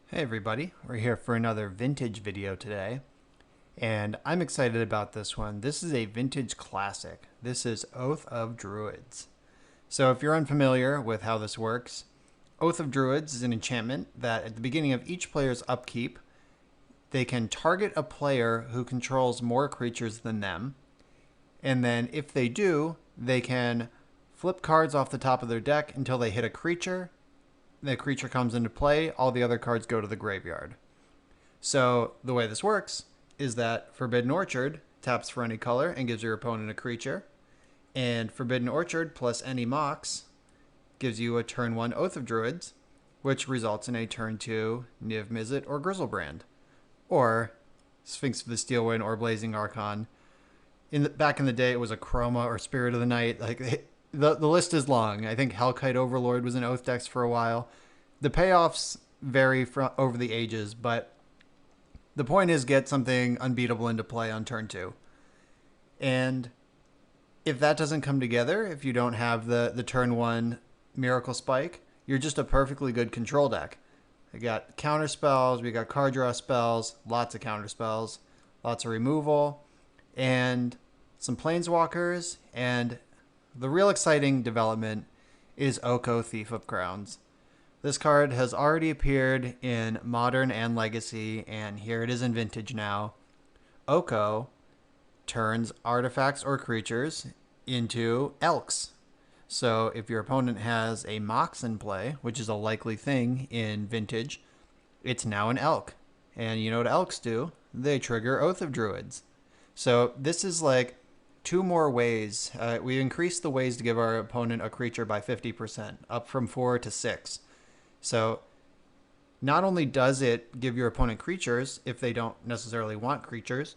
Hey everybody, we're here for another vintage video today, and I'm excited about this one. This is a vintage classic. This is Oath of Druids. So if you're unfamiliar with how this works, Oath of Druids is an enchantment that at the beginning of each player's upkeep, they can target a player who controls more creatures than them, and then if they do, they can flip cards off the top of their deck until they hit a creature. The creature comes into play, all the other cards go to the graveyard. So the way this works is that Forbidden Orchard taps for any color and gives your opponent a creature, and Forbidden Orchard plus any Mox gives you a turn 1 Oath of Druids, which results in a turn 2 Niv Mizzet or Grizzlebrand, or Sphinx of the Steelwind or Blazing Archon. Back in the day, it was a Chroma or Spirit of the Night. The list is long. I think Hellkite Overlord was in Oath decks for a while. The payoffs vary over the ages, but the point is get something unbeatable into play on turn 2. And if that doesn't come together, if you don't have the turn 1 Miracle Spike, you're just a perfectly good control deck. We got counter spells, we got card draw spells, lots of counter spells, lots of removal, and some planeswalkers, and the real exciting development is Oko Thief of Crowns. This card has already appeared in Modern and Legacy, and here it is in Vintage now. Oko turns artifacts or creatures into elks. So if your opponent has a Mox in play, which is a likely thing in Vintage, it's now an elk. And you know what elks do? They trigger Oath of Druids. So this is like two more ways. We increased the ways to give our opponent a creature by 50%, up from 4 to 6. So not only does it give your opponent creatures if they don't necessarily want creatures,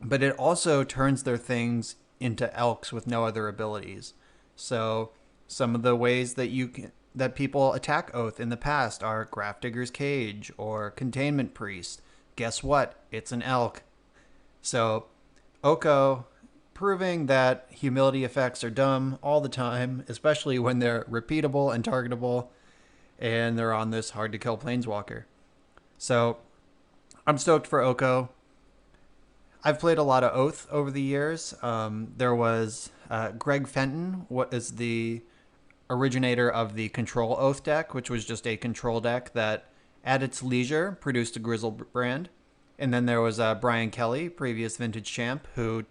but it also turns their things into elks with no other abilities. So some of the ways that people attack Oath in the past are Grafdigger's Cage or Containment Priest. Guess what? It's an elk. So Oko proving that humility effects are dumb all the time, especially when they're repeatable and targetable, and they're on this hard to kill planeswalker. So I'm stoked for Oko. I've played a lot of Oath over the years. There was Greg Fenton, what is the originator of the Control Oath deck, which was just a control deck that, at its leisure, produced a Grizzlebrand. And then there was Brian Kelly, previous Vintage champ, who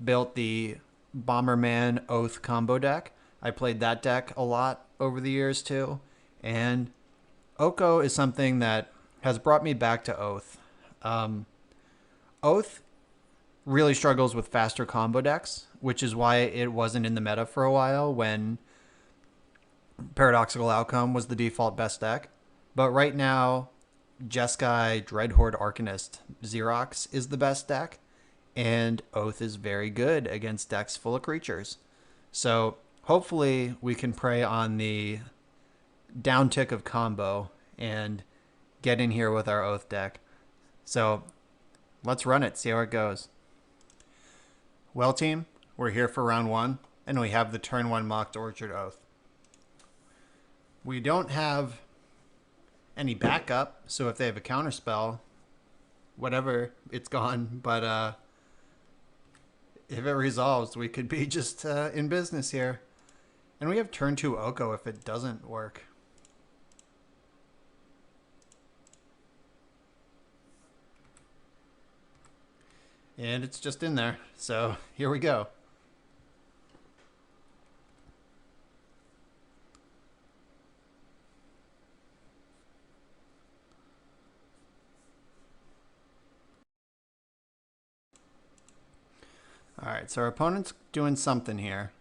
built the Bomberman Oath combo deck. I played that deck a lot over the years too. And Oko is something that has brought me back to Oath. Oath really struggles with faster combo decks, which is why it wasn't in the meta for a while when Paradoxical Outcome was the default best deck. But right now, Jeskai Dreadhorde Arcanist Xerox is the best deck, and Oath is very good against decks full of creatures. So hopefully we can prey on the downtick of combo and get in here with our Oath deck. So let's run it, see how it goes. Well, team, we're here for round 1, and we have the turn 1 Mocked Orchard Oath. We don't have any backup, so if they have a counter spell, whatever, it's gone. But if it resolves, we could be just in business here. And we have turn 2 Oko if it doesn't work. And it's just in there. So here we go. All right, so our opponent's doing something here.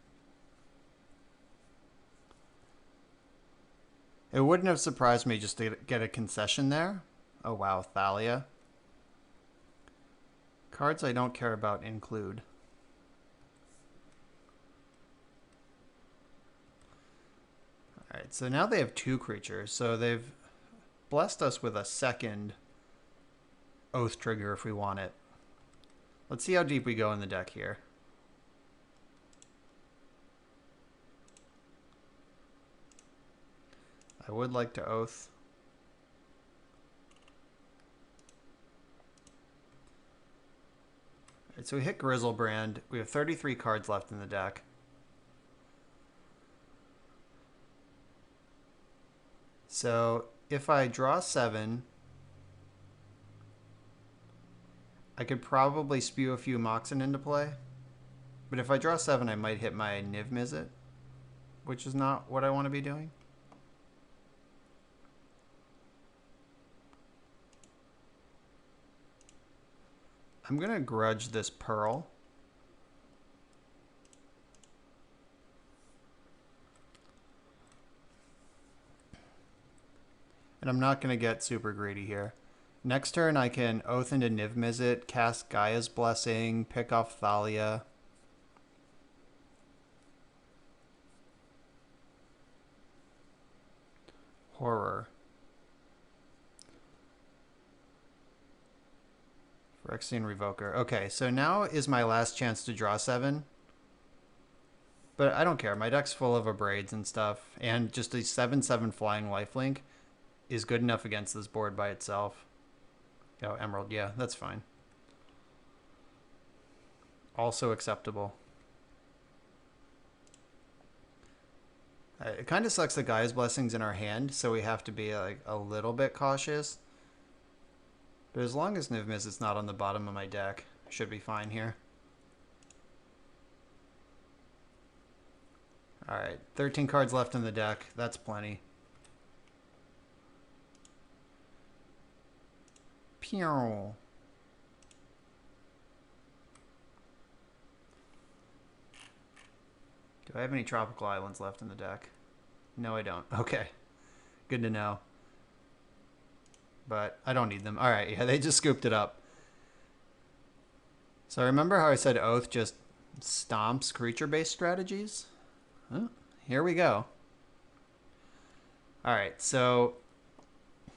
It wouldn't have surprised me just to get a concession there. Oh wow, Thalia. Cards I don't care about include. Alright, so now they have 2 creatures, so they've blessed us with a second Oath trigger if we want it. Let's see how deep we go in the deck here. I would like to Oath. Alright, so we hit Grizzlebrand. We have 33 cards left in the deck. So if I draw 7, I could probably spew a few Moxen into play. But if I draw 7, I might hit my Niv Mizzet, which is not what I want to be doing. I'm going to grudge this Pearl. And I'm not going to get super greedy here. Next turn, I can Oath into Niv Mizzet, cast Gaia's Blessing, pick off Thalia. Horror. Phyrexian Revoker. Okay, so now is my last chance to draw 7. But I don't care. My deck's full of Abrades and stuff. And just a 7/7 flying lifelink is good enough against this board by itself. Oh, Emerald. Yeah, that's fine. Also acceptable. It kind of sucks that Gaia's Blessing's in our hand, so we have to be like a little bit cautious. But as long as Niv Mizzet's not on the bottom of my deck, I should be fine here. Alright, 13 cards left in the deck. That's plenty. Pew. Do I have any tropical islands left in the deck? No, I don't. Okay. Good to know. But I don't need them. Alright, yeah, they just scooped it up. So remember how I said Oath just stomps creature-based strategies? Oh, here we go. Alright, so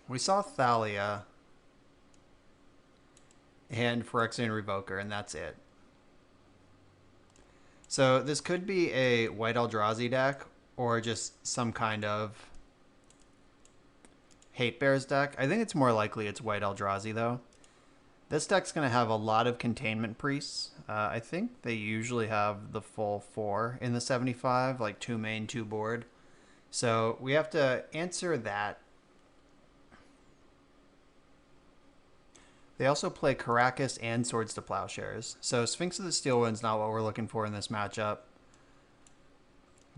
we saw Thalia and Phyrexian Revoker, and that's it. So this could be a White Eldrazi deck, or just some kind of Hate Bears deck. I think it's more likely it's White Eldrazi, though. This deck's going to have a lot of Containment Priests. I think they usually have the full 4 in the 75, like 2 main, 2 board. So we have to answer that. They also play Caracas and Swords to Plowshares. So Sphinx of the Steel Wind's not what we're looking for in this matchup.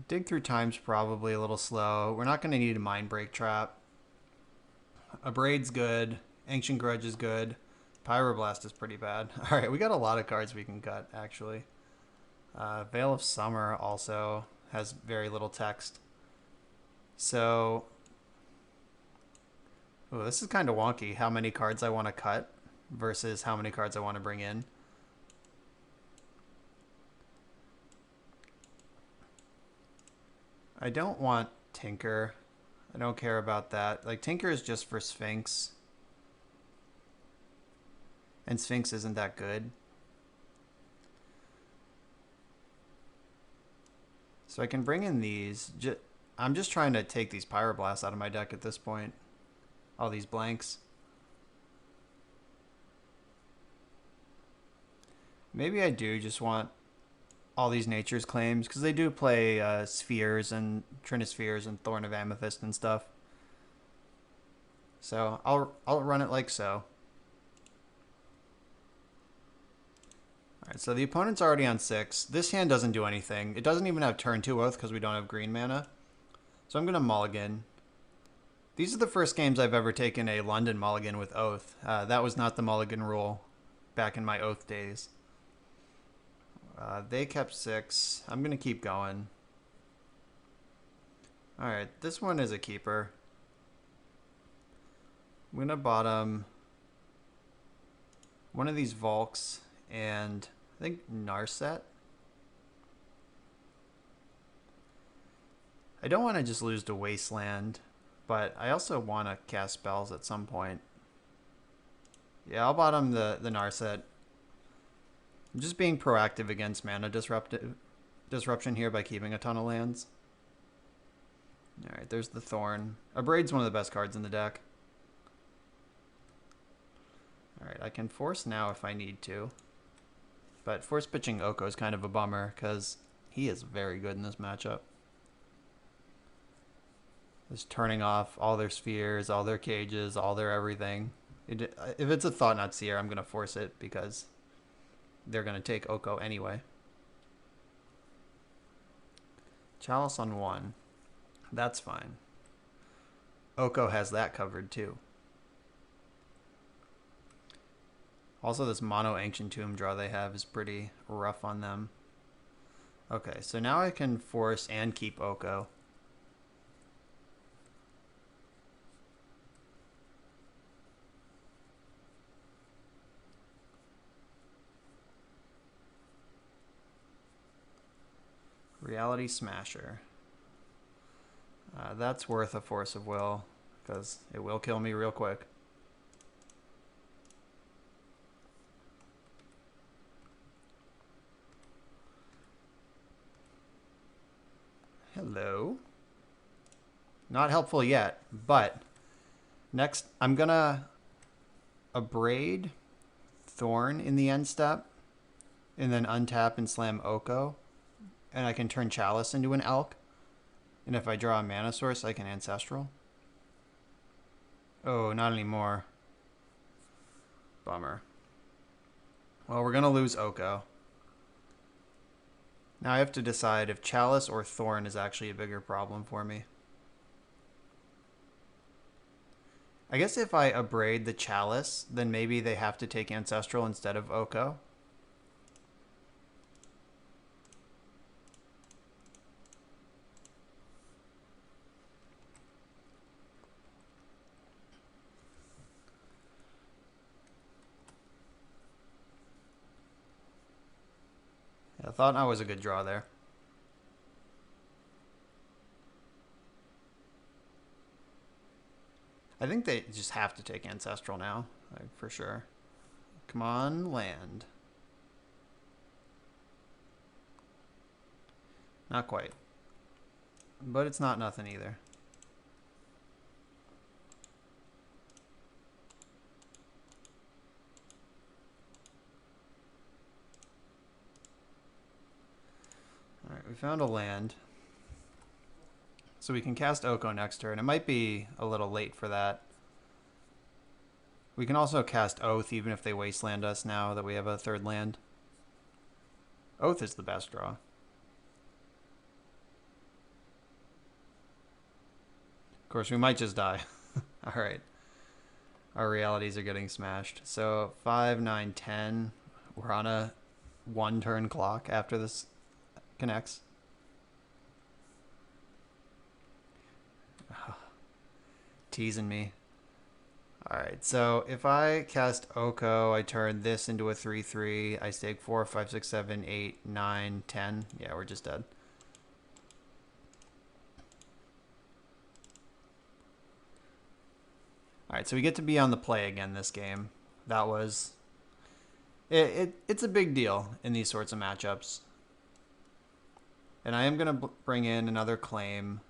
Dig Through Time's probably a little slow. We're not going to need a Mind Break Trap. Abrade's good. Ancient Grudge is good. Pyroblast is pretty bad. Alright, we got a lot of cards we can cut, actually. Veil of Summer also has very little text. So, ooh, this is kind of wonky, how many cards I want to cut versus how many cards I want to bring in. I don't want Tinker. I don't care about that. Like, Tinker is just for Sphinx. And Sphinx isn't that good. So I can bring in these. I'm just trying to take these Pyroblasts out of my deck at this point. All these blanks. Maybe I do just want all these Nature's Claims, because they do play Spheres and Trinispheres and Thorn of Amethyst and stuff. So I'll run it like so. Alright, so the opponent's already on 6. This hand doesn't do anything. It doesn't even have turn 2 Oath because we don't have green mana. So I'm going to mulligan. These are the first games I've ever taken a London mulligan with Oath. That was not the mulligan rule back in my Oath days. They kept 6. I'm going to keep going. Alright, this one is a keeper. I'm going to bottom one of these Volks and I think Narset. I don't want to just lose to Wasteland, but I also want to cast spells at some point. Yeah, I'll bottom the Narset. I'm just being proactive against mana disruption here by keeping a ton of lands. Alright, there's the Thorn. Abrade's one of the best cards in the deck. Alright, I can force now if I need to. But force pitching Oko is kind of a bummer because he is very good in this matchup. Just turning off all their spheres, all their cages, all their everything. If it's a Thought Knot Seer, I'm going to force it because they're going to take Oko anyway. Chalice on 1. That's fine. Oko has that covered too. Also, this mono Ancient Tomb draw they have is pretty rough on them. Okay, so now I can force and keep Oko. Reality Smasher. That's worth a Force of Will, because it will kill me real quick. Hello. Not helpful yet, but next I'm gonna Abrade Thorn in the end step, and then untap and slam Oko, and I can turn Chalice into an Elk. And if I draw a mana source, I can Ancestral. Oh, not anymore. Bummer. Well, we're going to lose Oko. Now I have to decide if Chalice or Thorn is actually a bigger problem for me. I guess if I Abrade the Chalice, then maybe they have to take Ancestral instead of Oko. I thought that was a good draw there. I think they just have to take Ancestral now, like, for sure. Come on, land. Not quite. But it's not nothing either. Alright, we found a land. So we can cast Oko next turn. It might be a little late for that. We can also cast Oath even if they wasteland us now that we have a third land. Oath is the best draw. Of course, we might just die. Alright. Our realities are getting smashed. So 5, 9, 10. We're on a 1-turn clock after this connects. Teasing me. Alright, so if I cast Oko, I turn this into a 3-3. I stake 4, 5, 6, 7, 8, 9, 10. Yeah, we're just dead. Alright, so we get to be on the play again this game. That was... It's a big deal in these sorts of matchups. And I am going to bring in another claim.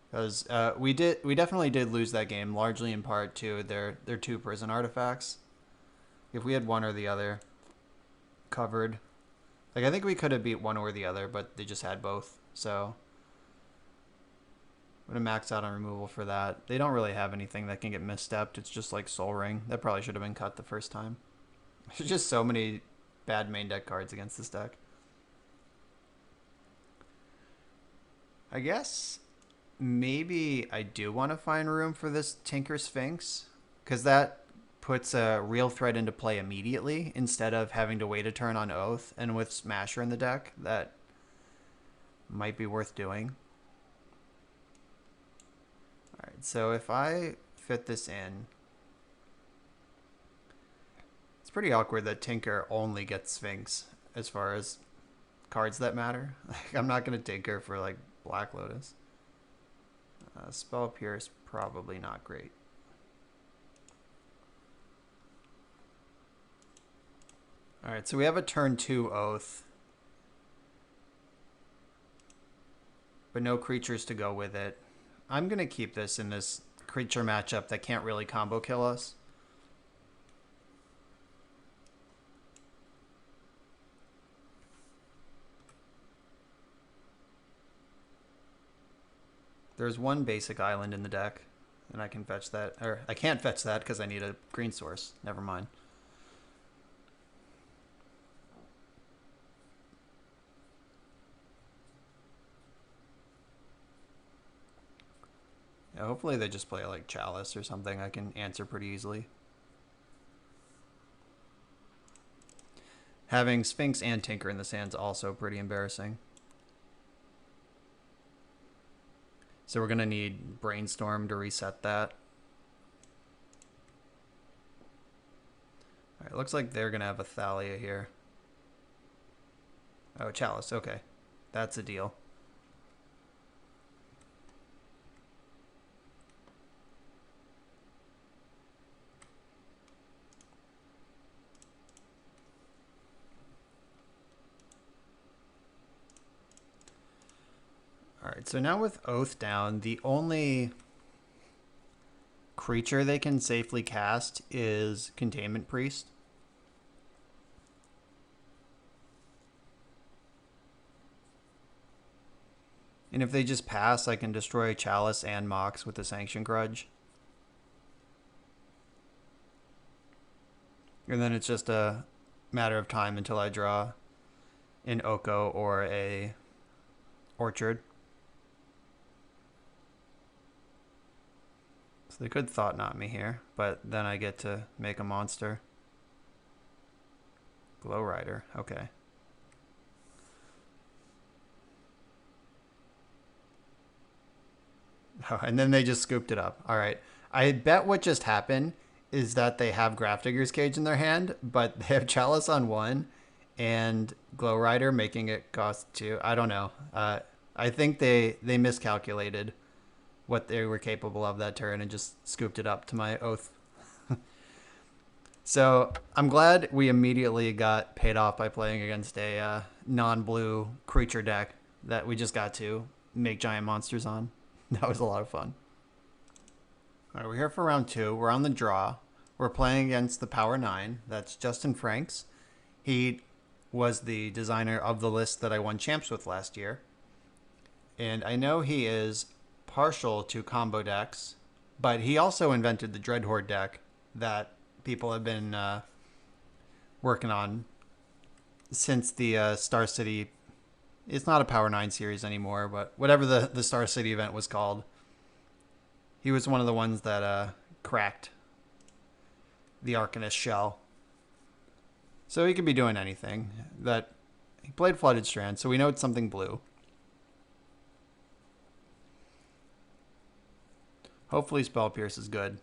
Because we definitely did lose that game, largely in part to their 2 prison artifacts. If we had one or the other covered. Like, I think we could have beat one or the other, but they just had both. So I'm going to max out on removal for that. They don't really have anything that can get misstepped. It's just like Soul Ring. That probably should have been cut the first time. There's just so many bad main deck cards against this deck. I guess maybe I do want to find room for this Tinker Sphinx, because that puts a real threat into play immediately instead of having to wait a turn on Oath. And with Smasher in the deck, that might be worth doing. Alright, so if I fit this in, it's pretty awkward that Tinker only gets Sphinx as far as cards that matter. I'm not going to Tinker for like Black Lotus. Spell Pierce, probably not great. Alright, so we have a turn 2 Oath. But no creatures to go with it. I'm going to keep this in this creature matchup that can't really combo kill us. There's one basic island in the deck, and I can fetch that. Or I can't fetch that because I need a green source. Never mind. Yeah, hopefully they just play like Chalice or something I can answer pretty easily. Having Sphinx and Tinker in the sand's also pretty embarrassing. So we're going to need Brainstorm to reset that. All right, looks like they're going to have a Thalia here. Oh, Chalice, okay. That's a deal. All right, so now with Oath down, the only creature they can safely cast is Containment Priest. And if they just pass, I can destroy Chalice and Mox with the Sanction Grudge. And then it's just a matter of time until I draw an Oko or a Orchard. So they could Thought Knot me here, but then I get to make a monster. Glow Rider, okay. Oh, and then they just scooped it up. All right. I bet what just happened is that they have Grafdigger's Cage in their hand, but they have Chalice on one and Glow Rider, making it cost 2. I don't know. I think they miscalculated what they were capable of that turn and just scooped it up to my Oath. So I'm glad we immediately got paid off by playing against a non-blue creature deck that we just got to make giant monsters on. That was a lot of fun. All right, we're here for round 2. We're on the draw. We're playing against the Power 9. That's Justin Franks. He was the designer of the list that I won champs with last year. And I know he is partial to combo decks, but he also invented the Dreadhorde deck that people have been working on since the Star City. It's not a Power 9 series anymore, but whatever the Star City event was called, he was one of the ones that cracked the Arcanist shell. So he could be doing anything. That he played Flooded Strand, so we know it's something blue. Hopefully Spell Pierce is good.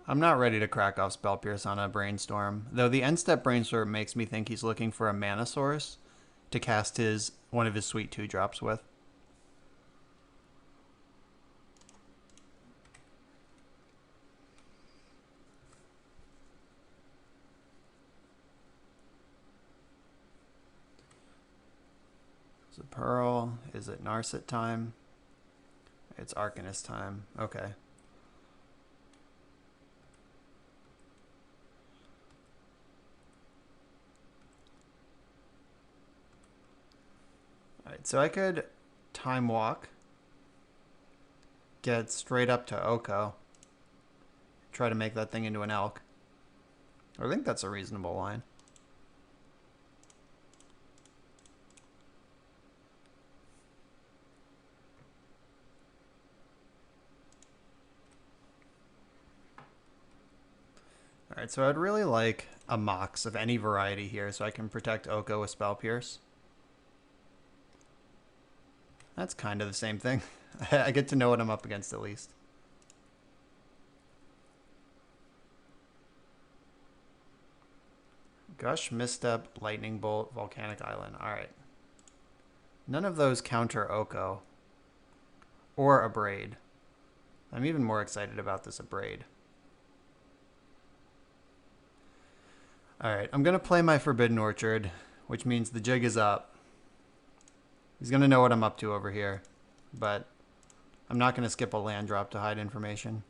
I'm not ready to crack off Spell Pierce on a Brainstorm, though the end step Brainstorm makes me think he's looking for a mana source to cast one of his sweet 2-drops with. Is it Pearl? Is it Narset time? It's Arcanist time. Okay. Alright, so I could Time Walk, get straight up to Oko, try to make that thing into an elk. I think that's a reasonable line. Alright, so I'd really like a Mox of any variety here so I can protect Oko with Spell Pierce. That's kind of the same thing. I get to know what I'm up against at least. Gush, Misstep, Lightning Bolt, Volcanic Island. Alright. None of those counter Oko. Or Abrade. I'm even more excited about this Abrade. Alright, I'm going to play my Forbidden Orchard, which means the jig is up. He's going to know what I'm up to over here, but I'm not going to skip a land drop to hide information.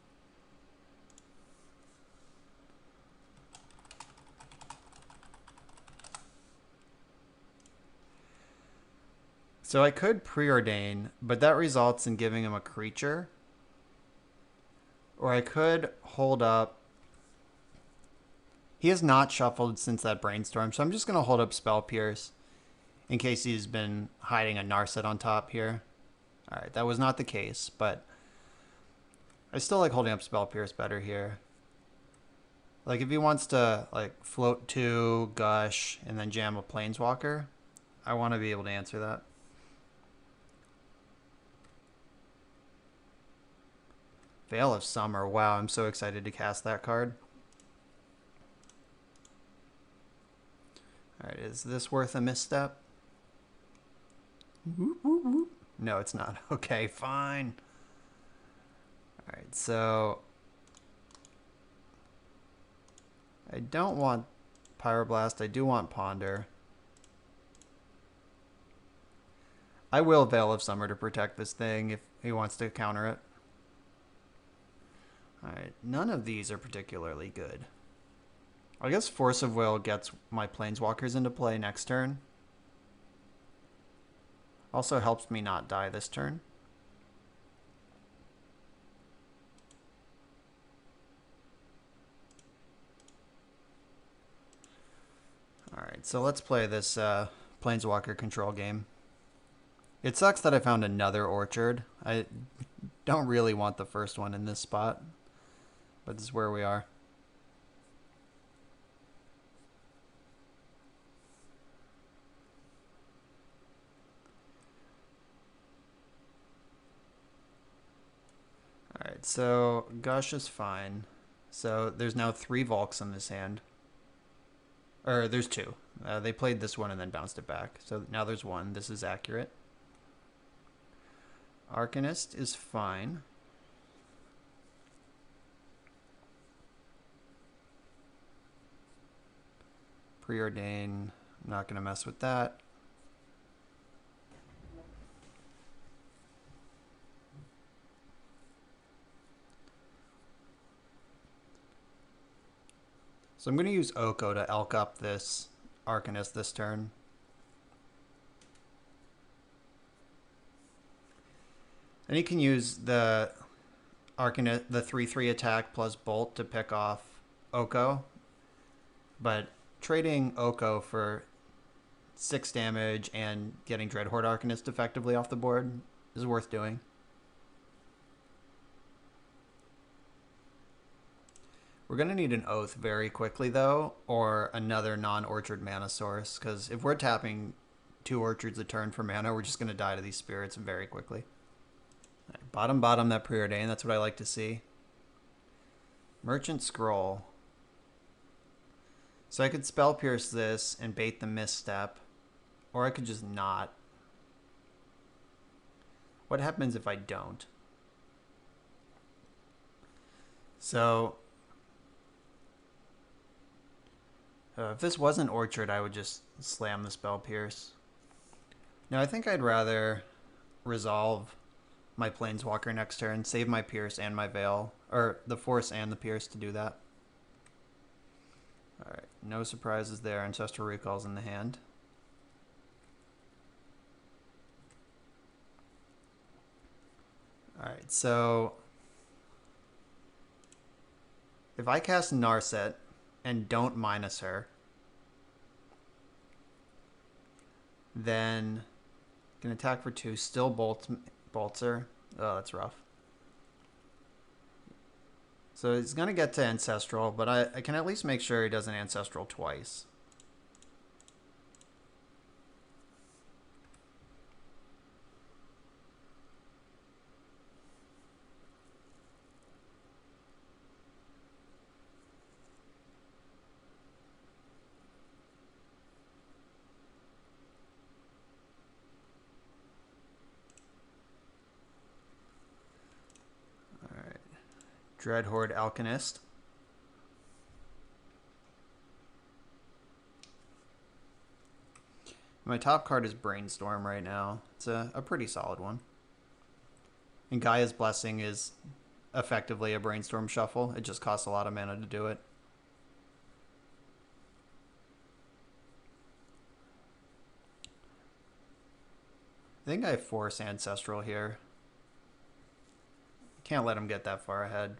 So I could preordain, but that results in giving him a creature. Or I could hold up. He has not shuffled since that brainstorm, so I'm just going to hold up Spell Pierce in case he's been hiding a Narset on top here. Alright, that was not the case, but I still like holding up Spell Pierce better here. Like if he wants to like float 2, gush, and then jam a Planeswalker, I want to be able to answer that. Veil of Summer. Wow, I'm so excited to cast that card. Alright, is this worth a misstep? Whoop, whoop, whoop. No, it's not. Okay, fine. Alright, so I don't want Pyroblast. I do want Ponder. I will Veil of Summer to protect this thing if he wants to counter it. Alright, none of these are particularly good. I guess Force of Will gets my Planeswalkers into play next turn. Also helps me not die this turn. Alright, so let's play this Planeswalker control game. It sucks that I found another Orchard. I don't really want the first one in this spot, but this is where we are. Alright, so Gush is fine. So there's now 3 Volks in this hand. Or there's 2. They played this one and then bounced it back. So now there's 1. This is accurate. Arcanist is fine. Preordain. I'm not going to mess with that. So I'm going to use Oko to elk up this Arcanist this turn. And he can use the Arcanist, the 3/3 attack plus Bolt to pick off Oko. But trading Oko for 6 damage and getting Dreadhorde Arcanist effectively off the board is worth doing. We're going to need an Oath very quickly, though, or another non-Orchard mana source, because if we're tapping 2 Orchards a turn for mana, we're just going to die to these spirits very quickly. Right, bottom, that Preordain. That's what I like to see. Merchant Scroll. So I could Spell Pierce this and bait the misstep, or I could just not. What happens if I don't? So if this wasn't Orchard, I would just slam the Spell Pierce. No, I think I'd rather resolve my Planeswalker next turn, save my Pierce and my Veil, or the Force and the Pierce to do that. Alright, no surprises there. Ancestral Recall's in the hand. Alright, so if I cast Narset and don't minus her, then can attack for 2, still bolts her. Oh, that's rough. So he's going to get to Ancestral, but I can at least make sure he doesn't Ancestral twice. Dreadhorde Alchemist. My top card is Brainstorm right now. It's a pretty solid one. And Gaia's Blessing is effectively a Brainstorm shuffle. It just costs a lot of mana to do it. I think I force Ancestral here. Can't let him get that far ahead.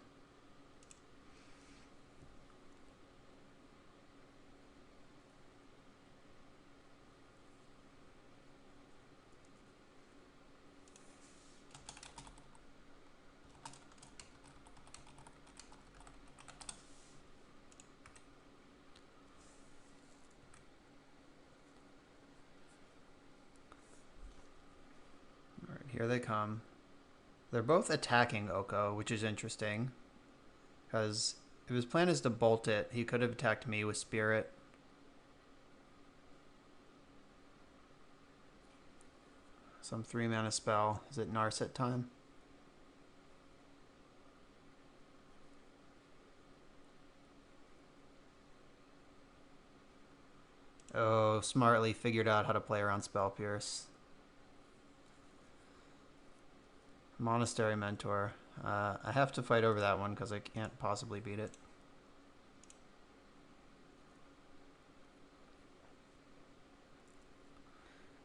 All right, here they come. They're both attacking Oko, which is interesting. Because if his plan is to bolt it, he could have attacked me with Spirit. Some 3-mana spell. Is it Narset time? Oh, smartly figured out how to play around Spell Pierce. Monastery Mentor. I have to fight over that one because I can't possibly beat it.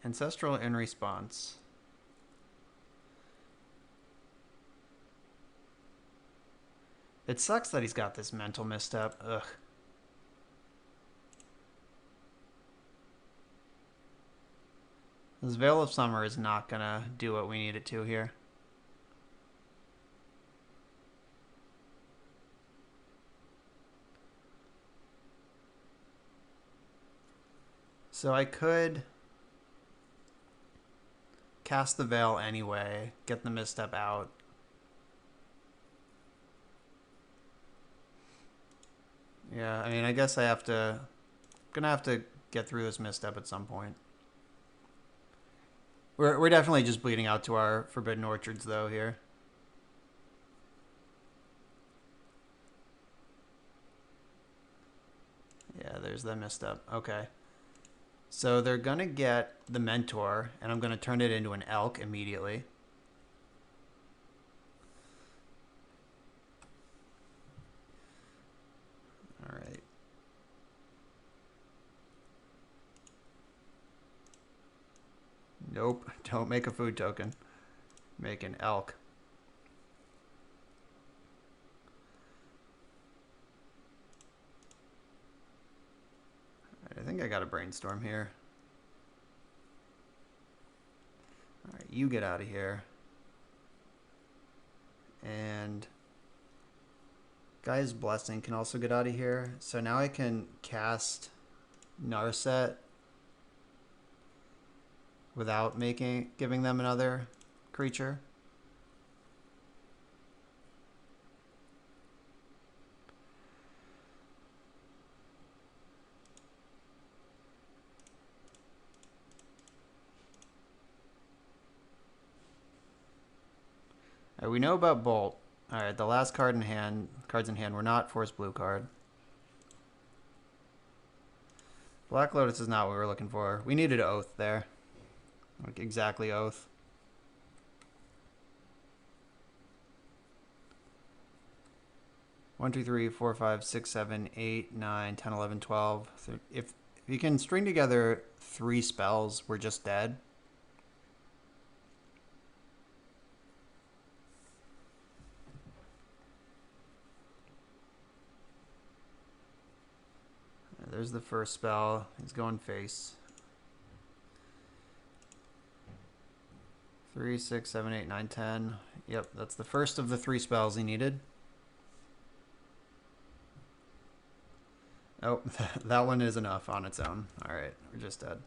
Ancestral in response. It sucks that he's got this mental misstep. Ugh. This Veil of Summer is not gonna do what we need it to here. So I could cast the Veil anyway, get the misstep out. Yeah, I mean, I guess I have to... gonna have to get through this misstep at some point. We're definitely just bleeding out to our Forbidden Orchards, though, here. Yeah, there's the misstep. Okay. So they're going to get the Mentor, and I'm going to turn it into an Elk immediately. All right. Nope, don't make a food token. Make an Elk. I think I got a Brainstorm here. Alright, you get out of here. And Guy's Blessing can also get out of here. So now I can cast Narset without giving them another creature. Alright, we know about Bolt. Alright, the last cards in hand were not Force Blue card. Black Lotus is not what we were looking for. We needed Oath there. Like exactly Oath. One, 2, 3, 4, 5, 6, 7, 8, 9, 10, 11, 12. If you can string together 3 spells, we're just dead. There's the first spell. He's going face. 3, 6, 7, 8, 9, 10. Yep, that's the first of the 3 spells he needed. Oh, that one is enough on its own. Alright, we're just dead.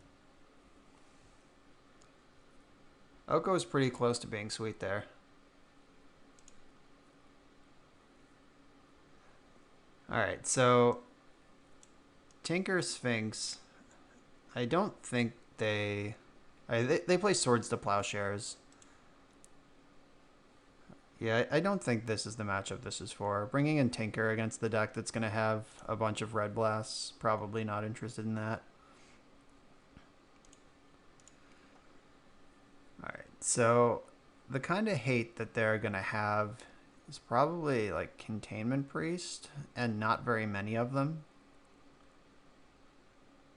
Oko is pretty close to being sweet there. Alright, so Tinker Sphinx, I don't think they play Swords to Plowshares. Yeah, I don't think this is the matchup this is for. Bringing in Tinker against the deck that's going to have a bunch of Red Blasts, probably not interested in that. Alright, so the kind of hate that they're going to have is probably like Containment Priest, and not very many of them.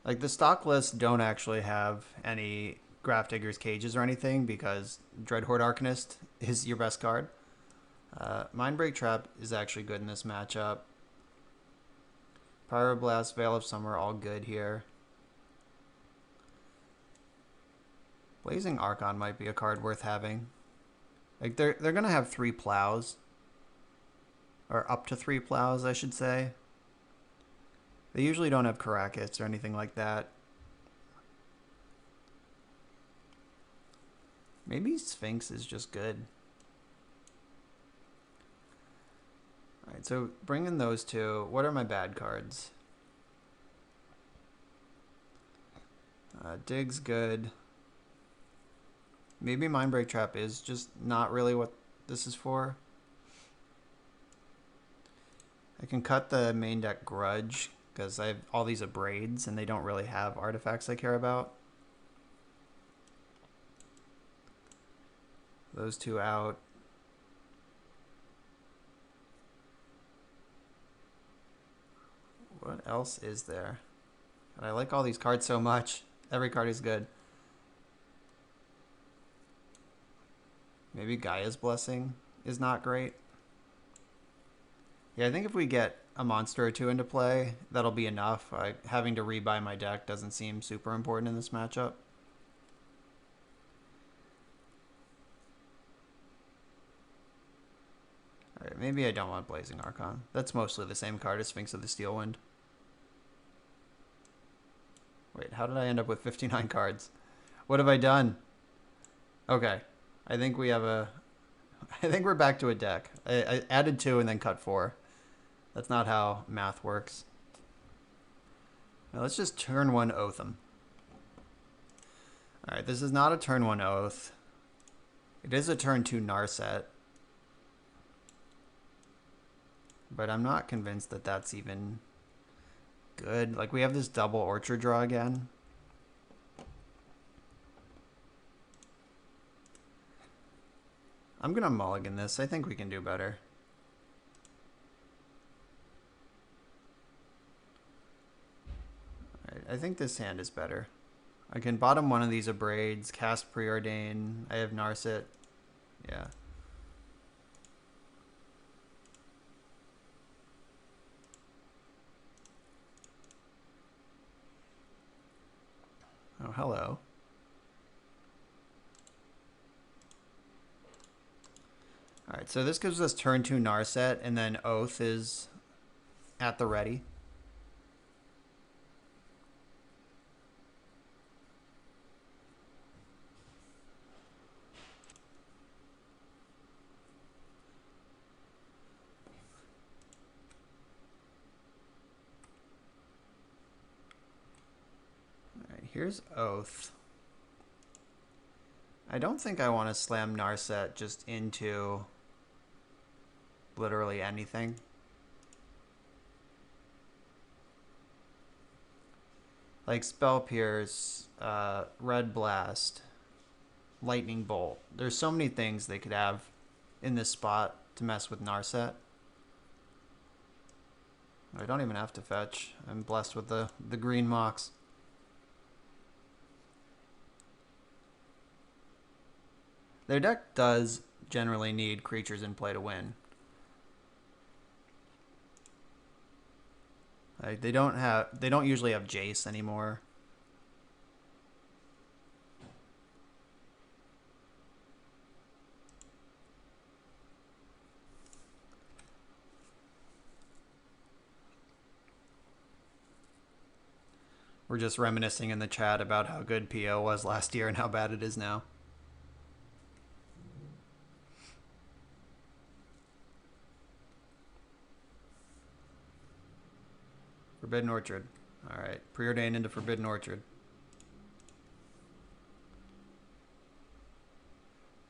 Like the stock lists don't actually have any Grafdigger's Cages or anything because Dreadhorde Arcanist is your best card. Mindbreak Trap is actually good in this matchup. Pyroblast, Veil of Summer, all good here. Blazing Archon might be a card worth having. Like they're gonna have 3 plows. Or up to 3 plows, I should say. They usually don't have Karakas or anything like that. Maybe Sphinx is just good. Alright, so bring in those two. What are my bad cards? Dig's good. Maybe Mindbreak Trap is just not really what this is for. I can cut the main deck Grudge because I have all these Abrades and they don't really have artifacts I care about. Those two out. What else is there? And I like all these cards so much. Every card is good. Maybe Gaia's Blessing is not great. Yeah, I think if we get a monster or two into play, that'll be enough. Having to rebuy my deck doesn't seem super important in this matchup. Alright, maybe I don't want Blazing Archon. That's mostly the same card as Sphinx of the Steel Wind. Wait, how did I end up with 59 cards? What have I done? Okay. I think we have a... I think we're back to a deck. I added 2 and then cut 4. That's not how math works. Now let's just turn 1 Oath them. Alright, this is not a turn 1 Oath. It is a turn 2 Narset. But I'm not convinced that that's even good. Like, we have this double Orchard draw again. I'm going to mulligan this. I think we can do better. Alright, I think this hand is better. I can bottom one of these Abrades, cast Preordain. I have Narset. Yeah. Oh, hello. Alright, so this gives us turn 2 Narset, and then Oath is at the ready. Alright, here's Oath. I don't think I want to slam Narset just into literally anything. Like Spell Pierce, Red Blast, Lightning Bolt. There's so many things they could have in this spot to mess with Narset. I don't even have to fetch. I'm blessed with the green Mox. Their deck does generally need creatures in play to win. Like, they don't usually have Jace anymore. We're just reminiscing in the chat about how good PO was last year and how bad it is now. Forbidden Orchard. Alright, Preordain into Forbidden Orchard.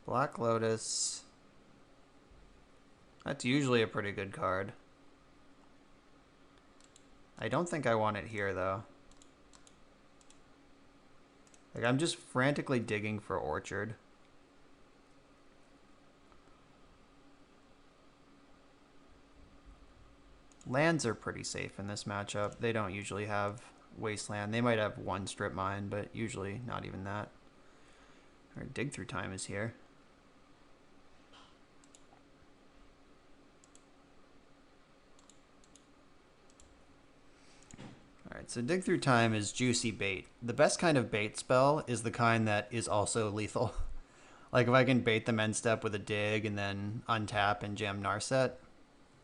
Black Lotus. That's usually a pretty good card. I don't think I want it here, though. Like, I'm just frantically digging for Orchard. Lands are pretty safe in this matchup. They don't usually have Wasteland. They might have 1 Strip Mine, but usually not even that. Our dig through time is here. Alright, so dig through time is juicy bait. The best kind of bait spell is the kind that is also lethal. Like if I can bait them end step with a dig and then untap and jam Narset,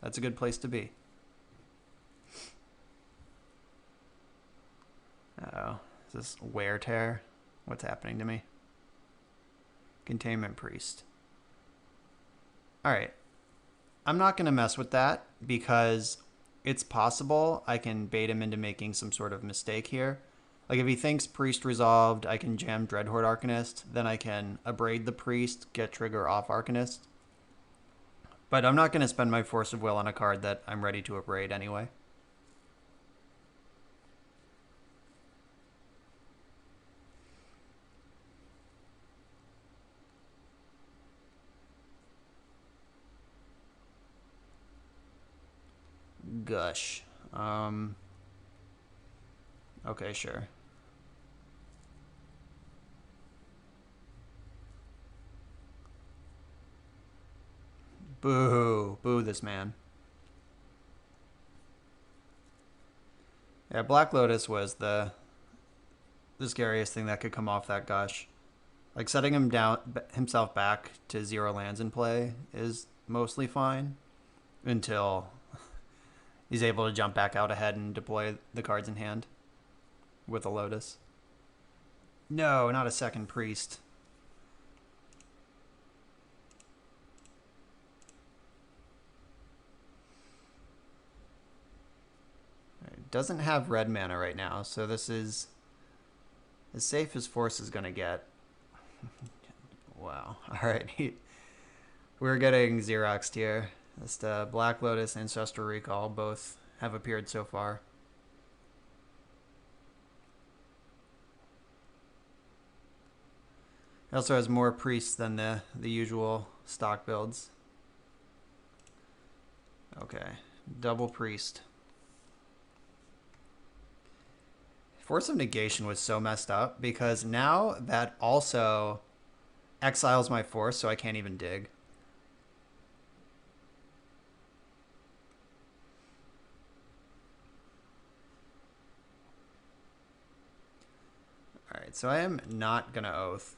that's a good place to be. Uh-oh. Is this wear tear? What's happening to me? Containment Priest. Alright. I'm not going to mess with that because it's possible I can bait him into making some sort of mistake here. Like if he thinks Priest resolved, I can jam Dreadhorde Arcanist. Then I can abrade the Priest, get trigger off Arcanist. But I'm not going to spend my Force of Will on a card that I'm ready to abrade anyway. Gush. Okay, sure. Boo. Boo this man. Yeah, Black Lotus was the scariest thing that could come off that Gush. Like setting him down himself back to 0 lands in play is mostly fine until he's able to jump back out ahead and deploy the cards in hand with a Lotus. No, not a second Priest. It doesn't have red mana right now, so this is as safe as Force is going to get. Wow. Alright. We're getting Xeroxed here. Just Black Lotus, Ancestral Recall, both have appeared so far. It also has more priests than the usual stock builds. Okay, double priest. Force of Negation was so messed up because now that also exiles my force, so I can't even dig. Alright, so I am not going to Oath.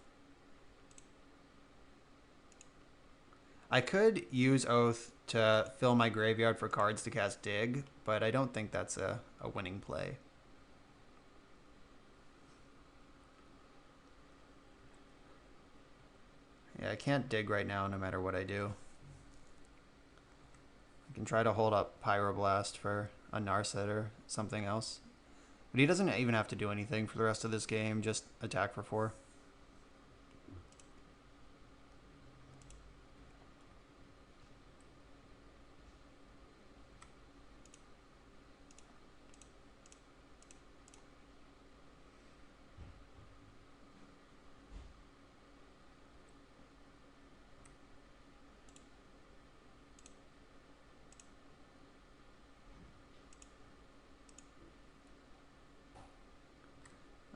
I could use Oath to fill my graveyard for cards to cast Dig, but I don't think that's a winning play. Yeah, I can't dig right now no matter what I do. I can try to hold up Pyroblast for a Narset or something else. But he doesn't even have to do anything for the rest of this game, just attack for 4.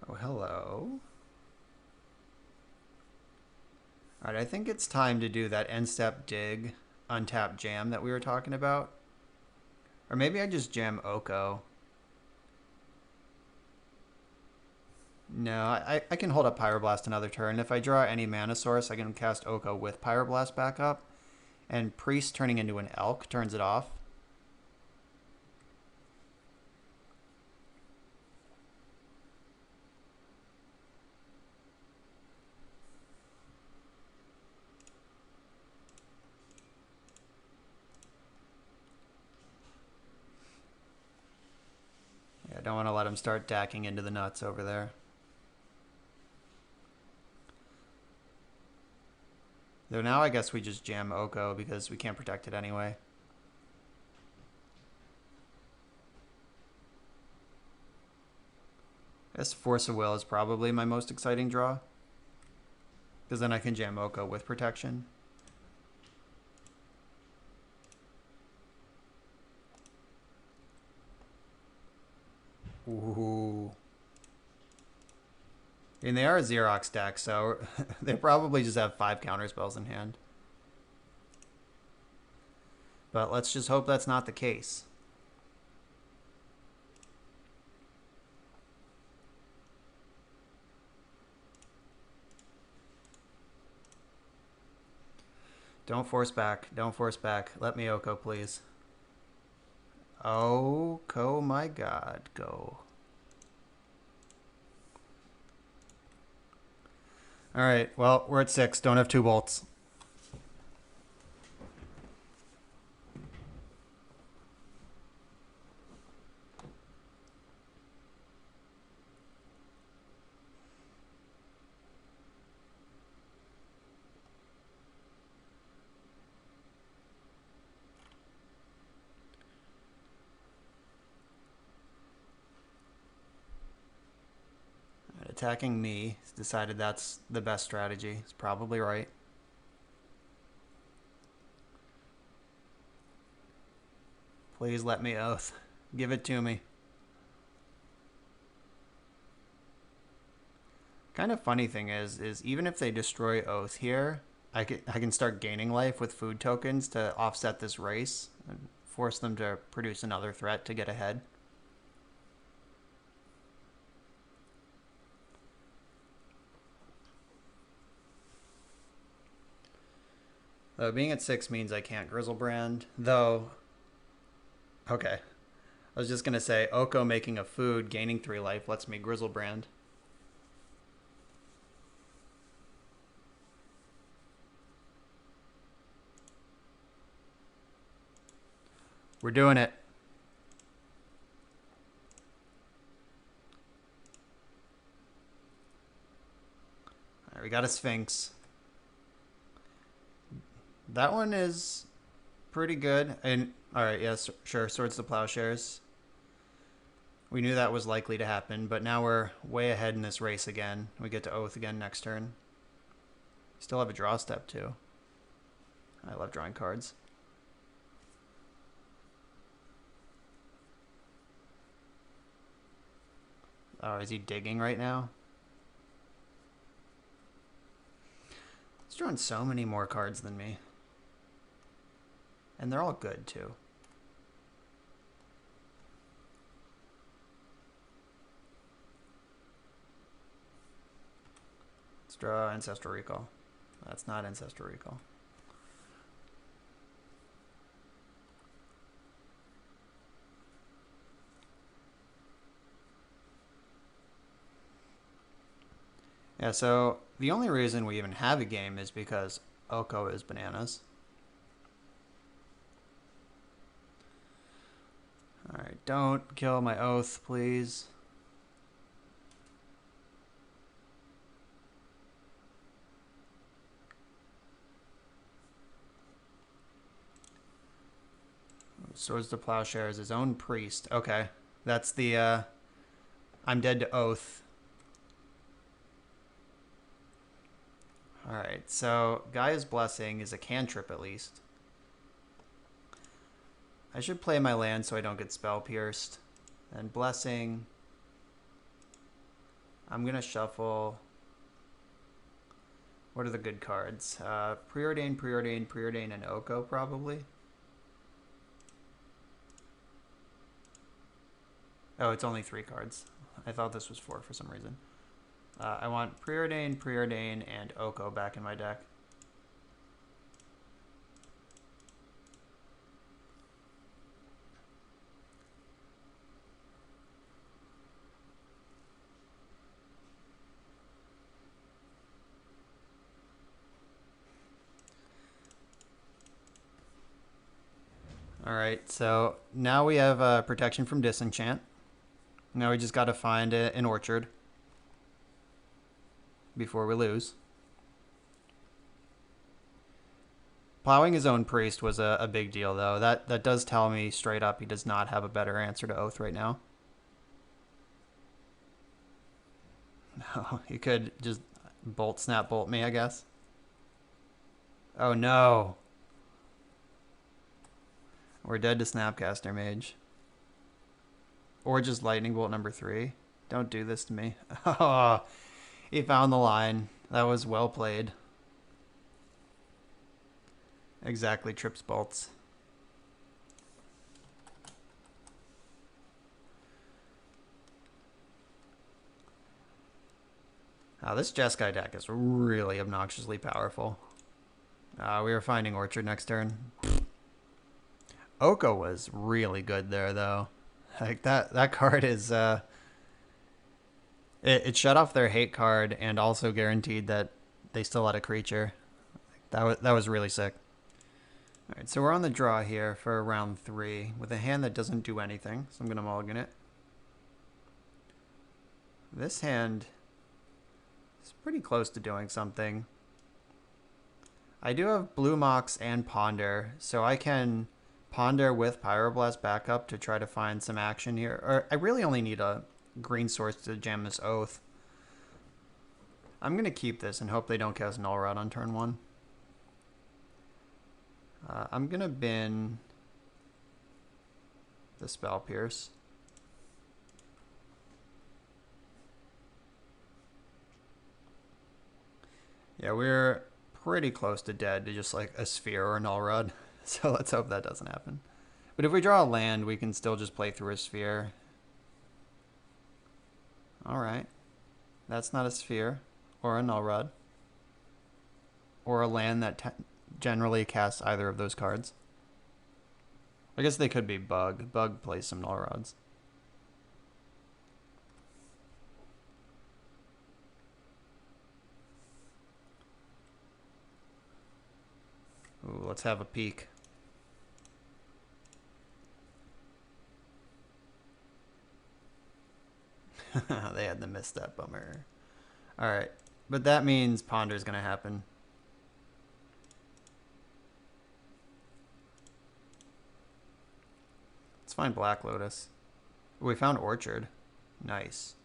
Oh, hello. Alright, I think it's time to do that end step dig, untap jam that we were talking about. Or maybe I just jam Oko. No, I can hold up Pyroblast another turn. If I draw any mana source, I can cast Oko with Pyroblast back up. And Priest turning into an Elk turns it off. Yeah, I don't want to let him start dacking into the nuts over there. Though now I guess we just jam Oko because we can't protect it anyway. I guess Force of Will is probably my most exciting draw. Because then I can jam Oko with protection. Ooh. mean, they are a Xerox deck, so they probably just have 5 counterspells in hand. But let's just hope that's not the case. Don't force back. Don't force back. Let me Oko, please. Oko, my god, go. Alright, well, we're at 6. Don't have 2 bolts. Attacking me. He's decided that's the best strategy. He's probably right. Please let me Oath. Give it to me. Kind of funny thing is even if they destroy Oath here, I can start gaining life with food tokens to offset this race and force them to produce another threat to get ahead. Being at 6 means I can't Grizzlebrand, though. Okay. I was just going to say, Oko making a food, gaining 3 life, lets me Grizzlebrand. We're doing it. All right, we got a Sphinx. That one is pretty good. And all right, yes, sure. Swords to Plowshares. We knew that was likely to happen, but now we're way ahead in this race again. We get to Oath again next turn. Still have a draw step too. I love drawing cards. Oh, is he digging right now? He's drawing so many more cards than me. And they're all good, too. Let's draw Ancestral Recall. That's not Ancestral Recall. Yeah, so the only reason we even have a game is because Oko is bananas. Alright, don't kill my Oath, please. Swords to Plowshares, his own priest. Okay, that's the, I'm dead to Oath. Alright, so Gaia's Blessing is a cantrip at least. I should play my land so I don't get spell pierced. And Blessing. I'm going to shuffle. What are the good cards? Preordain, Preordain, Preordain, and Oko probably. Oh, it's only 3 cards. I thought this was 4 for some reason. I want Preordain, Preordain, and Oko back in my deck. Alright, so now we have protection from Disenchant. Now we just got to find an orchard before we lose. Plowing his own priest was a big deal, though. That does tell me straight up he does not have a better answer to Oath right now. No, he could just bolt, snap, bolt me, I guess. Oh, no. We're dead to Snapcaster Mage. Or just Lightning Bolt number 3. Don't do this to me. Oh, He found the line. That was well played. Exactly, trips bolts. This Jeskai deck is really obnoxiously powerful. We were finding Orchard next turn. Oko was really good there, though. Like that card is it shut off their hate card and also guaranteed that they still had a creature. That was really sick. All right, so we're on the draw here for round 3 with a hand that doesn't do anything, so I'm gonna mulligan it. This hand is pretty close to doing something. I do have Blue Mox and Ponder, so I can Ponder with Pyroblast backup to try to find some action here. Or I really only need a green source to jam this Oath. I'm going to keep this and hope they don't cast Null Rod on turn 1. I'm going to bin the Spell Pierce. Yeah, we're pretty close to dead to just like a Sphere or a Null Rod. So let's hope that doesn't happen. But if we draw a land, we can still just play through a Sphere. Alright. That's not a Sphere or a Null Rod. Or a land that generally casts either of those cards. I guess they could be Bug. Bug plays some Null Rods. Ooh, let's have a peek. They had to miss that bummer. Alright, but that means Ponder's going to happen. Let's find Black Lotus. Ooh, we found Orchard. Nice.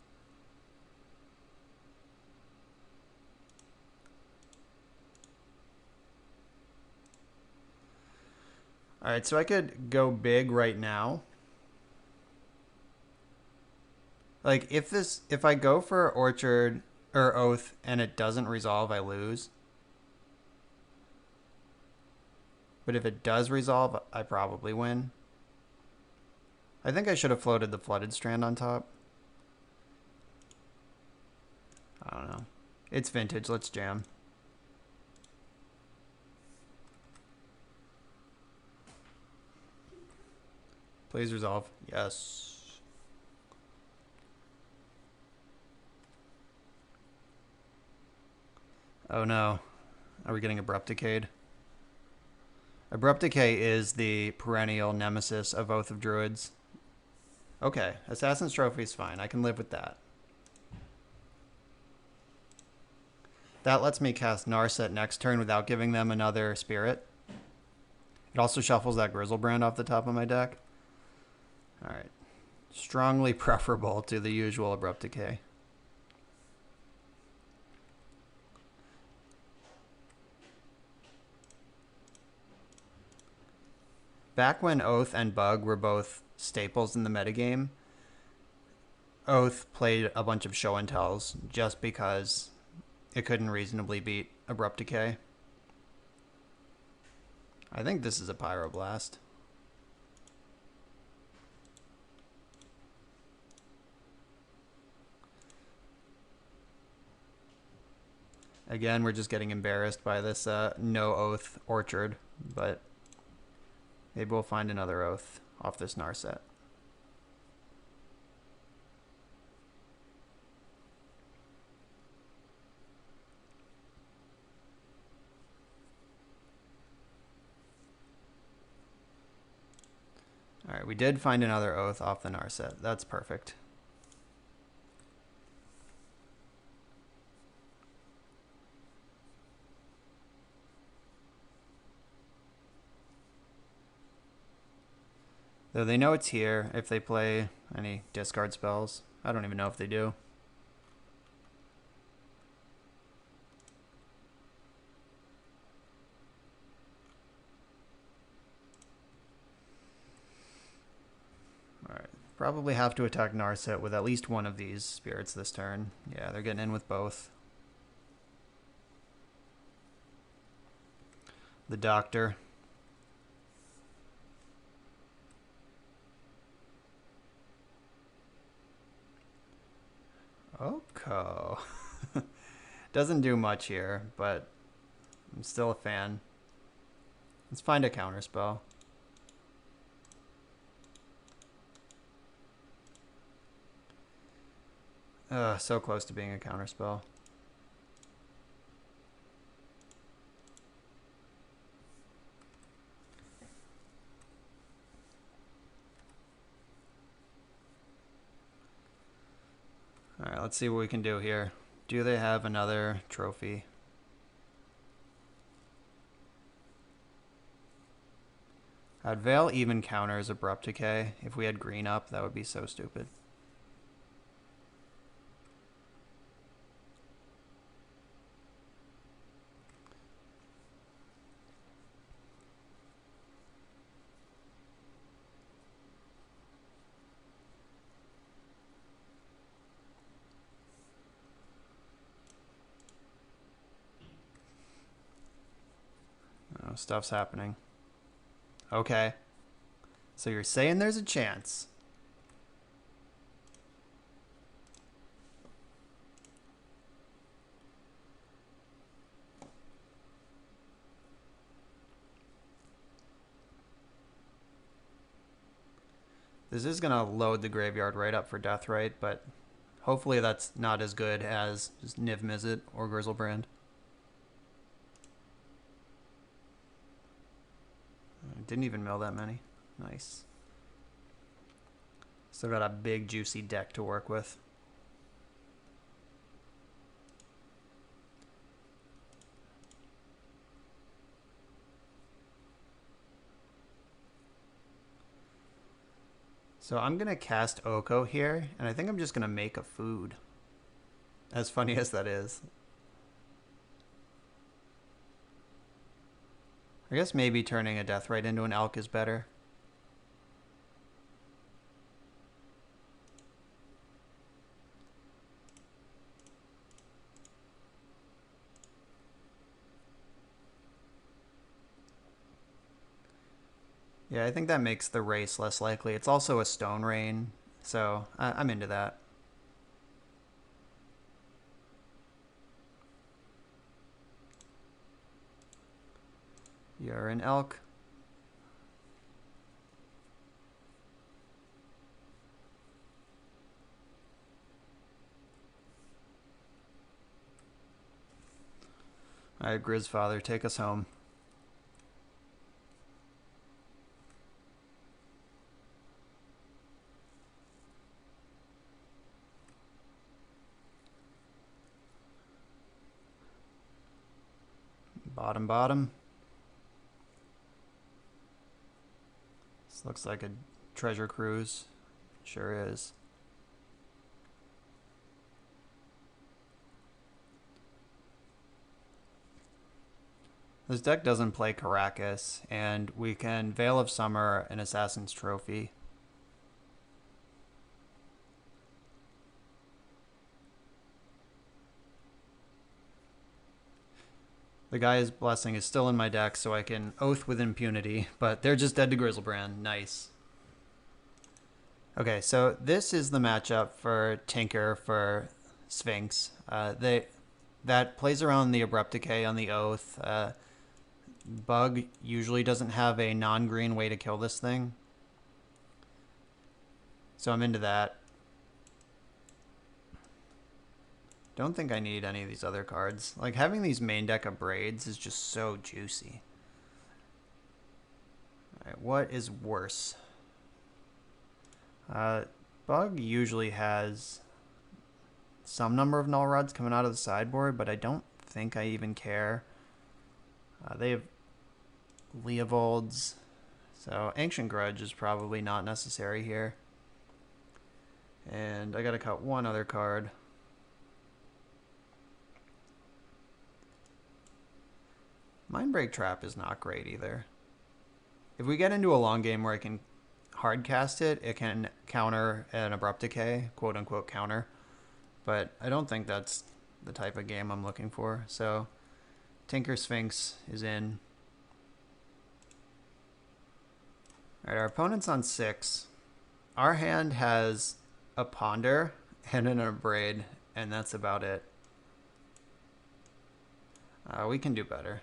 Alright, so I could go big right now. Like, if I go for Orchard or Oath and it doesn't resolve, I lose. But if it does resolve, I probably win. I think I should have floated the Flooded Strand on top. I don't know. It's vintage, let's jam. Please resolve. Yes. Oh no. Are we getting Abrupt Decayed? Abrupt Decay is the perennial nemesis of Oath of Druids. Okay, Assassin's Trophy is fine. I can live with that. That lets me cast Narset next turn without giving them another spirit. It also shuffles that Grizzlebrand off the top of my deck. Alright. Strongly preferable to the usual Abrupt Decay. Back when Oath and Bug were both staples in the metagame, Oath played a bunch of show and tells just because it couldn't reasonably beat Abrupt Decay. I think this is a Pyroblast. Again, we're just getting embarrassed by this no Oath Orchard, but maybe we'll find another Oath off this Narset. Alright, we did find another Oath off the Narset. That's perfect. Though they know it's here if they play any discard spells. I don't even know if they do. Probably have to attack Narset with at least one of these spirits this turn. Yeah, they're getting in with both. The Doctor. Oko. Doesn't do much here, but I'm still a fan. Let's find a counterspell. So close to being a counterspell. Alright, let's see what we can do here. Do they have another trophy? I'd Veil even counters Abrupt Decay. If we had green up, that would be so stupid. Oh, stuff's happening. Okay. So you're saying there's a chance. This is going to load the graveyard right up for Deathrite, but hopefully that's not as good as just Niv Mizzet or Grizzlebrand. Didn't even mill that many. Nice. Still got a big juicy deck to work with. So I'm going to cast Oko here, and I think I'm just going to make a food. As funny as that is. I guess maybe turning a Deathrite into an Elk is better. Yeah, I think that makes the race less likely. It's also a Stone Rain, so I'm into that. You're an Elk. Alright, Grizzfather, take us home. Bottom, bottom. This looks like a treasure cruise. Sure is. This deck doesn't play Caracas, and we can Veil of Summer and Assassin's Trophy. The Guy's Blessing is still in my deck, so I can Oath with impunity, but they're just dead to Grizzlebrand. Nice. Okay, so this is the matchup for Tinker for Sphinx. That plays around the Abrupt Decay on the Oath. Bug usually doesn't have a non-green way to kill this thing. So I'm into that. Don't think I need any of these other cards. Like, having these main deck of Braids is just so juicy. Alright, what is worse? Bug usually has some number of Null Rods coming out of the sideboard, but I don't think I even care. They have Leovolds, so Ancient Grudge is probably not necessary here. And I gotta cut one other card. Mindbreak Trap is not great either. If we get into a long game where I can hard cast it, it can counter an Abrupt Decay, quote unquote counter. But I don't think that's the type of game I'm looking for. So Tinker Sphinx is in. All right, our opponent's on 6. Our hand has a Ponder and an Abrade, and that's about it. We can do better.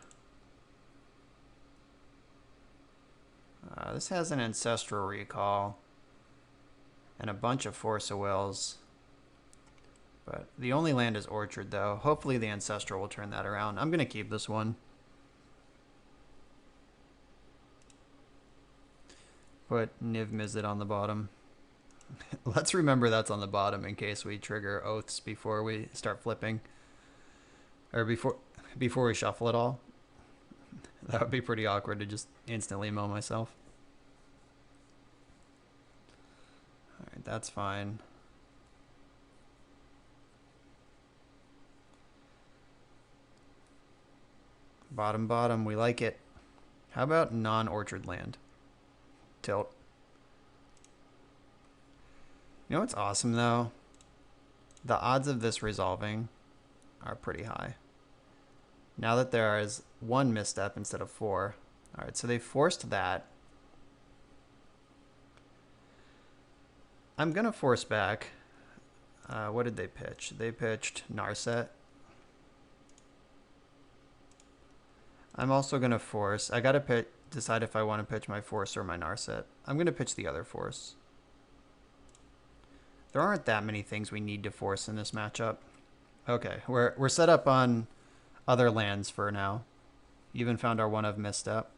This has an Ancestral Recall and a bunch of Force of Wills. But the only land is Orchard, though. Hopefully the Ancestral will turn that around. I'm going to keep this one. Put Niv Mizzet on the bottom. Let's remember that's on the bottom in case we trigger Oaths before we start flipping. Or before we shuffle it all. That would be pretty awkward to just instantly mow myself. Alright, that's fine. Bottom, we like it. How about non-orchard land? Tilt. You know what's awesome though? The odds of this resolving are pretty high. Now that there is 1 misstep instead of 4. Alright, so they forced that. I'm gonna force back. What did they pitch? They pitched Narset. I'm also gonna force. I gotta decide if I want to pitch my force or my Narset. I'm gonna pitch the other force. There aren't that many things we need to force in this matchup. Okay, we're set up on other lands for now. Even found our one of misstep.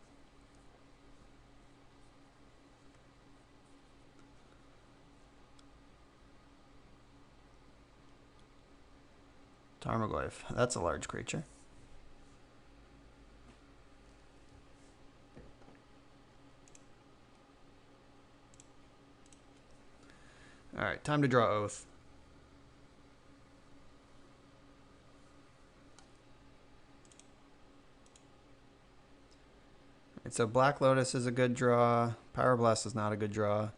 Tarmogoyf. That's a large creature. Alright, time to draw Oath. Right, so Black Lotus is a good draw. Pyroblast is not a good draw.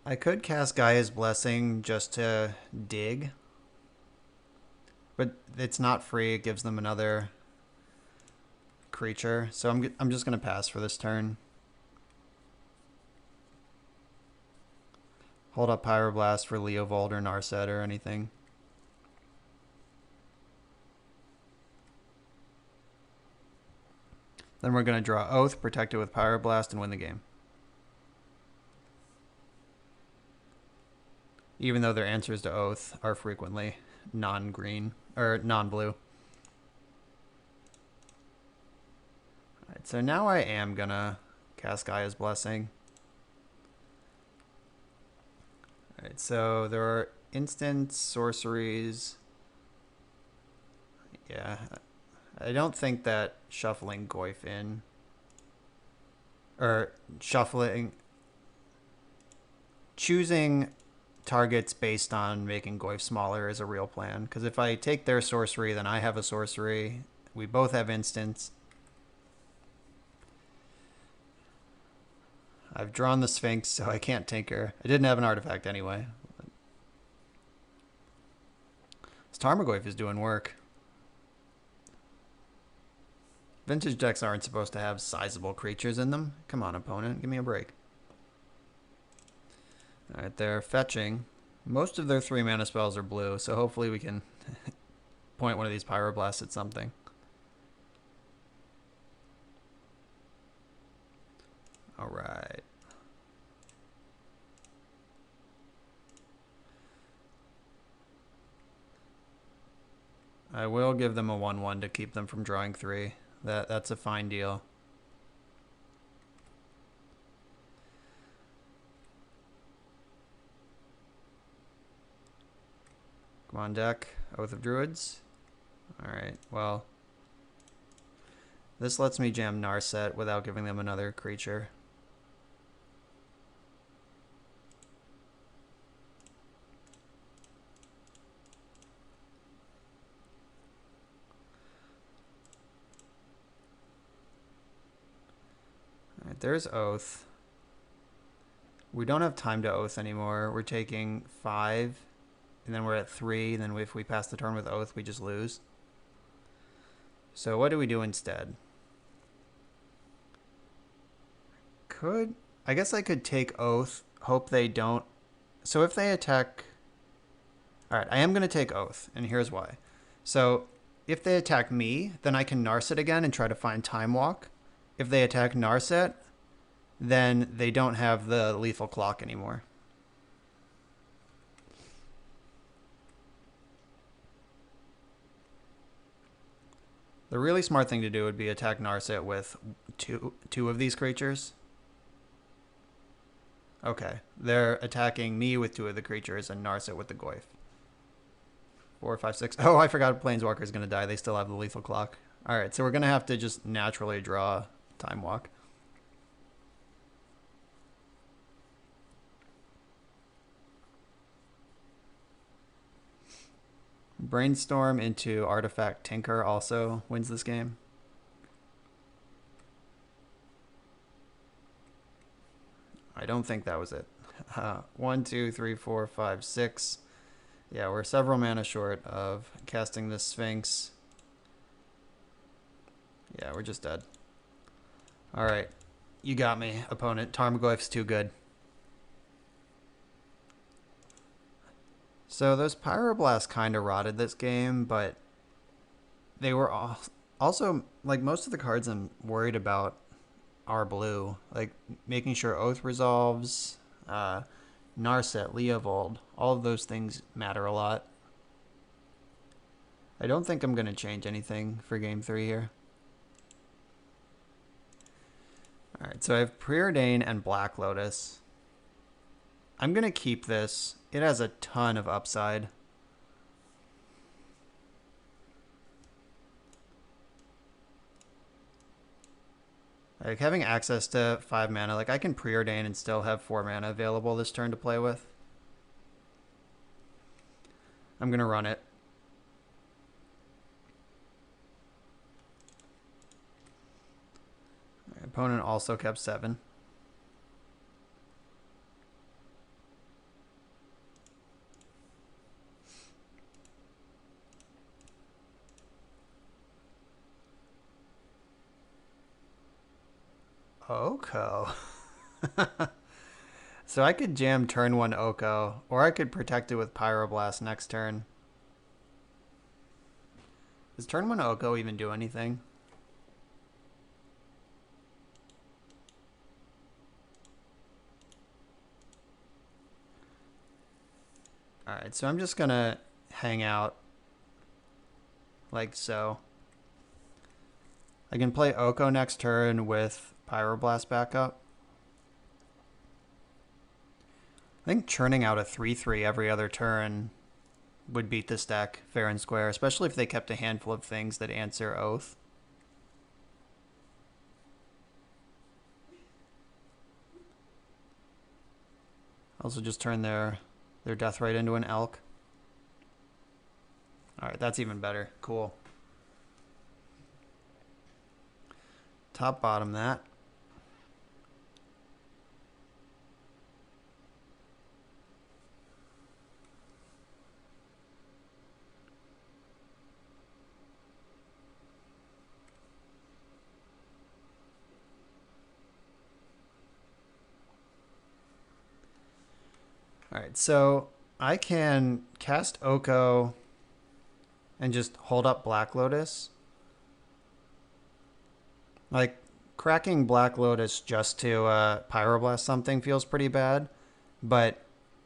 I could cast Gaia's Blessing just to dig. But it's not free. It gives them another creature. So I'm just going to pass for this turn. Hold up Pyroblast for Leovold or Narset or anything. Then we're going to draw Oath, protect it with Pyroblast, and win the game. Even though their answers to Oath are frequently non-green, or non-blue. Alright, so now I am going to cast Gaia's Blessing. Alright, so there are instant sorceries. Yeah, I don't think that shuffling Goyf in, or choosing targets based on making Goyf smaller is a real plan. Because if I take their sorcery, then I have a sorcery. We both have instants. I've drawn the Sphinx, so I can't tinker. I didn't have an artifact anyway. This Tarmogoyf is doing work. Vintage decks aren't supposed to have sizable creatures in them. Come on, opponent. Give me a break. Alright, they're fetching. Most of their 3 mana spells are blue, so hopefully we can point one of these Pyroblasts at something. Alright. I will give them a 1/1 to keep them from drawing 3. That's a fine deal. Come on, deck. Oath of Druids. Alright, well. This lets me jam Narset without giving them another creature. there's Oath. We don't have time to Oath anymore. We're taking 5, and then we're at 3. Then if we pass the turn with Oath, we just lose. So what do we do instead? I guess I could take Oath, hope they don't. So if they attack... Alright, I am going to take Oath, and here's why. So if they attack me, then I can Narset again and try to find Time Walk. If they attack Narset, then they don't have the lethal clock anymore. The really smart thing to do would be attack Narset with two of these creatures. Okay, they're attacking me with 2 of the creatures and Narset with the Goyf. 4, 5, 6. Oh, I forgot Planeswalker is going to die. They still have the lethal clock. All right, so we're going to have to just naturally draw Time Walk. Brainstorm into Artifact Tinker also wins this game. I don't think that was it. 1, 2, 3, 4, 5, 6. Yeah, we're several mana short of casting this Sphinx. Yeah, we're just dead. All right, you got me, opponent. Tarmogoyf's too good. So those Pyroblasts kind of rotted this game, but they were also, like, most of the cards I'm worried about are blue. Like, making sure Oath resolves, Narset, Leovold, all of those things matter a lot. I don't think I'm going to change anything for game 3 here. Alright, so I have Preordain and Black Lotus. I'm going to keep this. It has a ton of upside. Like, having access to 5 mana, like, I can Preordain and still have 4 mana available this turn to play with. I'm going to run it. My opponent also kept 7. Oko. So I could jam turn 1 Oko, or I could protect it with Pyroblast next turn. Does turn 1 Oko even do anything? Alright, so I'm just gonna hang out like so. I can play Oko next turn with Pyroblast backup. I think churning out a 3/3 every other turn would beat this deck fair and square, especially if they kept a handful of things that answer Oath. Also just turn their Deathrite into an Elk. Alright, that's even better. Cool. Top bottom that. Alright, so I can cast Oko and just hold up Black Lotus. Like, cracking Black Lotus just to Pyroblast something feels pretty bad, but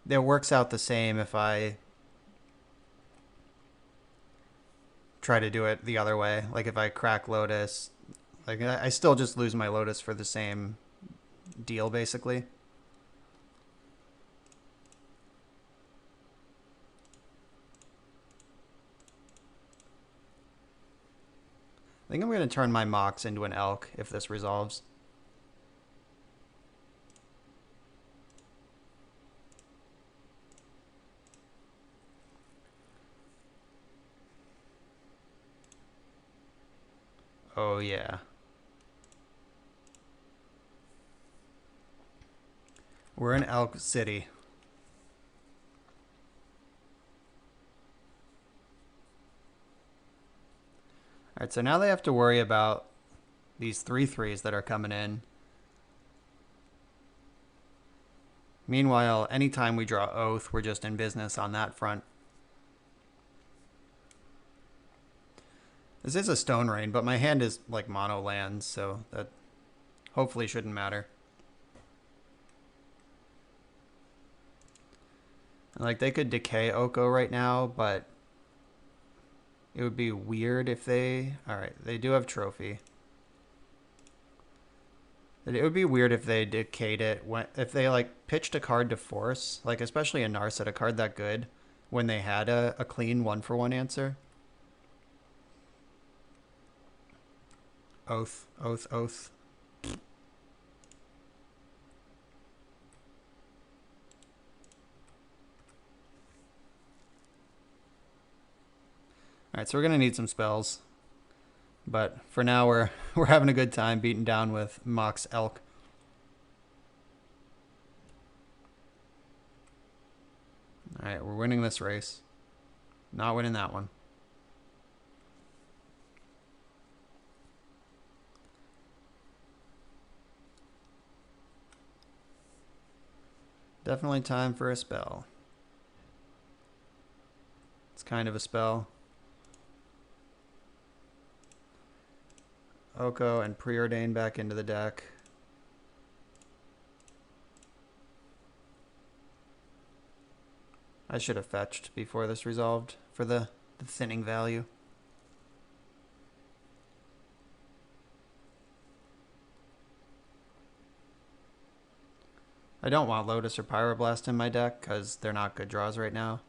it works out the same if I try to do it the other way. Like, if I crack Lotus, like, I still just lose my Lotus for the same deal, basically. I think I'm going to turn my Mox into an Elk if this resolves. Oh, yeah. We're in Elk City. Alright, so now they have to worry about these 3/3s that are coming in. Meanwhile, anytime we draw Oath, we're just in business on that front. This is a Stone Rain, but my hand is like mono lands, so that hopefully shouldn't matter. Like, they could decay Oko right now, but it would be weird if they... Alright, they do have Trophy. It would be weird if they decayed it, if they, like, pitched a card to force, like, especially a Narset, a card that good, when they had a clean 1-for-1 answer. Oath, Oath, Oath. Alright, so we're going to need some spells. But for now, we're having a good time beating down with Mox Elk. Alright, we're winning this race. Not winning that one. Definitely time for a spell. It's kind of a spell. Oko and Preordain back into the deck. I should have fetched before this resolved for the thinning value. I don't want Lotus or Pyroblast in my deck because they're not good draws right now.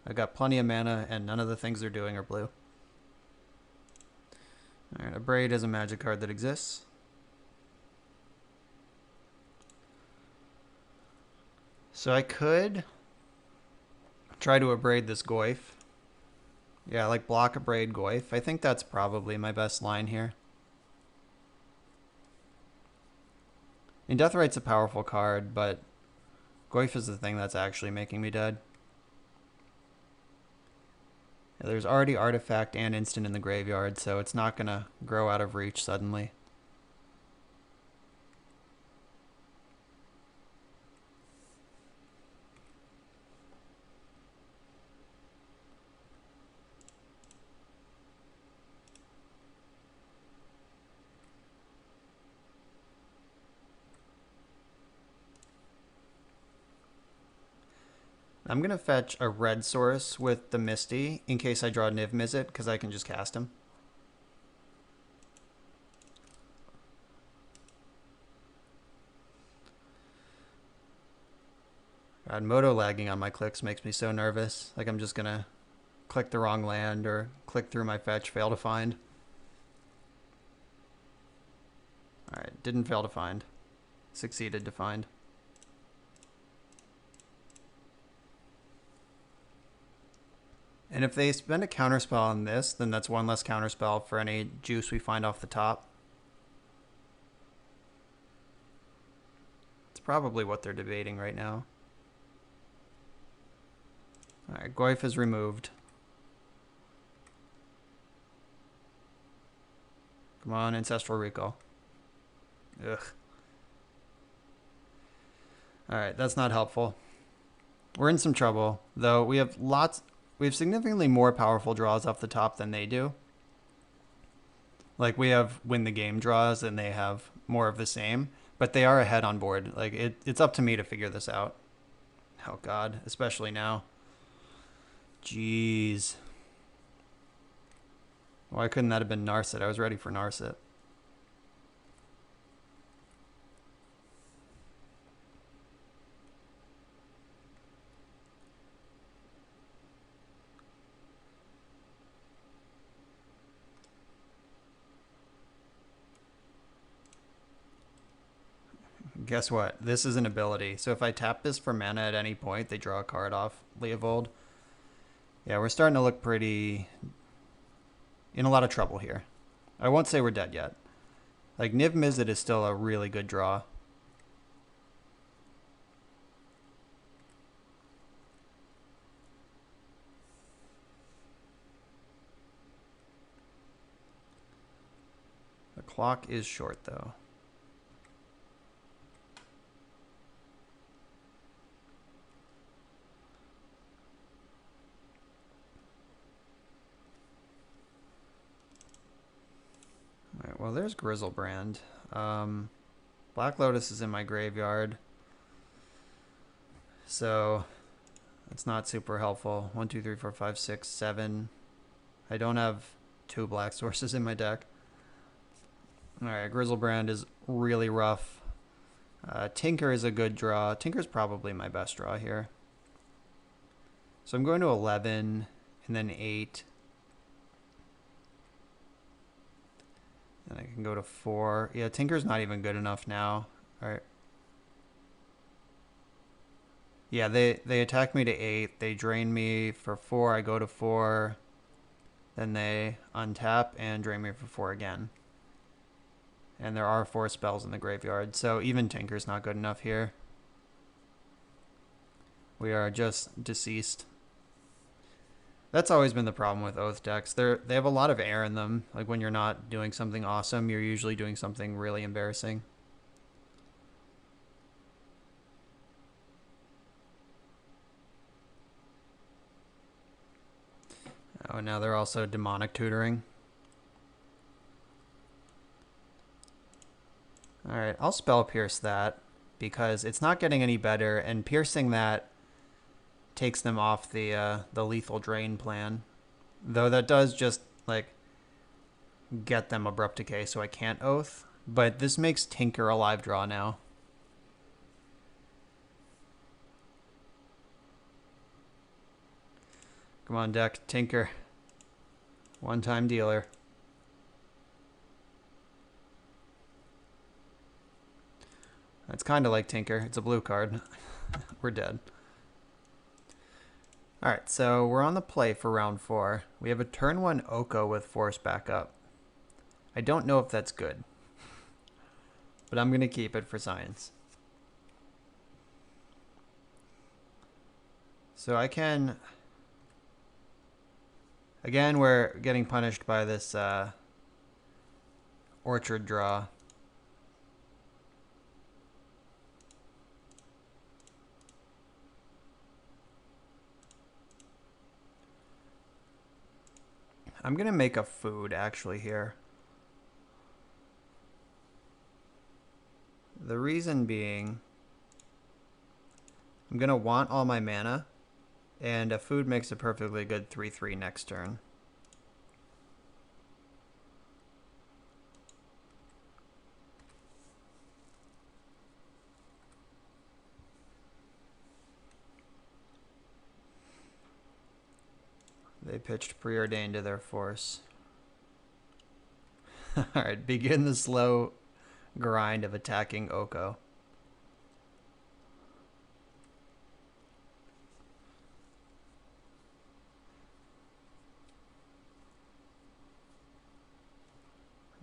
I got plenty of mana and none of the things they're doing are blue. Alright, a Braid is a magic card that exists. So I could try to abrade this Goyf. Yeah, like block abrade Goyf. I think that's probably my best line here. And Deathrite's a powerful card, but Goyf is the thing that's actually making me dead. Yeah, there's already Artifact and Instant in the graveyard, so it's not going to grow out of reach suddenly. I'm going to fetch a red source with the Misty in case I draw Niv Mizzet, because I can just cast him. God, Moto lagging on my clicks makes me so nervous. Like I'm just going to click the wrong land or click through my fetch, fail to find. Alright, didn't fail to find. Succeeded to find. And if they spend a counterspell on this, then that's one less counterspell for any juice we find off the top. It's probably what they're debating right now. Alright, Goyf is removed. Come on, Ancestral Recall. Ugh. Alright, that's not helpful. We're in some trouble, though we have significantly more powerful draws off the top than they do. Like, we have win the game draws and they have more of the same, but they are ahead on board. Like, it's up to me to figure this out. Oh god, especially now. Jeez. Why couldn't that have been Narset? I was ready for Narset. Guess what? This is an ability. So if I tap this for mana at any point, they draw a card off Leovold. Yeah, we're starting to look pretty in a lot of trouble here. I won't say we're dead yet. Like, Niv Mizzet is still a really good draw. Clock is short, though. Alright, well, there's Grizzlebrand. Black Lotus is in my graveyard, so it's not super helpful. 1, 2, 3, 4, 5, 6, 7. I don't have 2 black sources in my deck. Alright, Grizzlebrand is really rough. Tinker is a good draw. Tinker's probably my best draw here. So I'm going to 11 and then 8. And I can go to 4. Yeah, Tinker's not even good enough now. Alright. Yeah, they attack me to 8. They drain me for 4. I go to 4. Then they untap and drain me for 4 again. And there are 4 spells in the graveyard, so even Tinker's not good enough here. We are just deceased. That's always been the problem with Oath decks. They have a lot of air in them. Like when you're not doing something awesome, you're usually doing something really embarrassing. Oh, now they're also demonic tutoring. Alright, I'll spell pierce that because it's not getting any better, and piercing that takes them off the lethal drain plan. Though that does just like get them abrupt decay, so I can't Oath. But this makes Tinker a live draw now. Come on, deck. Tinker. One-time dealer. That's kind of like Tinker. It's a blue card. We're dead. Alright, so we're on the play for round 4. We have a turn 1 Oko with force backup. I don't know if that's good, but I'm going to keep it for science. So I can... Again, we're getting punished by this orchard draw. I'm going to make a food actually here. The reason being, I'm going to want all my mana, and a food makes a perfectly good 3/3 next turn. They pitched Preordained to their force. Alright, begin the slow grind of attacking Oko.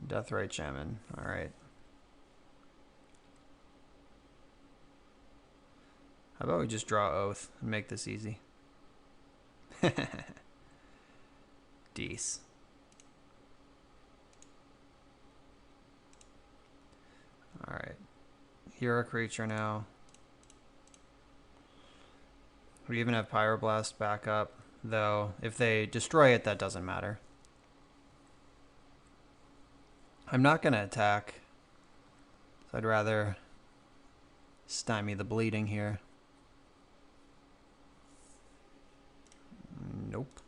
Deathrite Shaman. Alright. How about we just draw Oath and make this easy? Dece. Alright. Hero creature now. We even have Pyroblast backup, though if they destroy it, that doesn't matter. I'm not going to attack, so I'd rather stymie the bleeding here. Nope.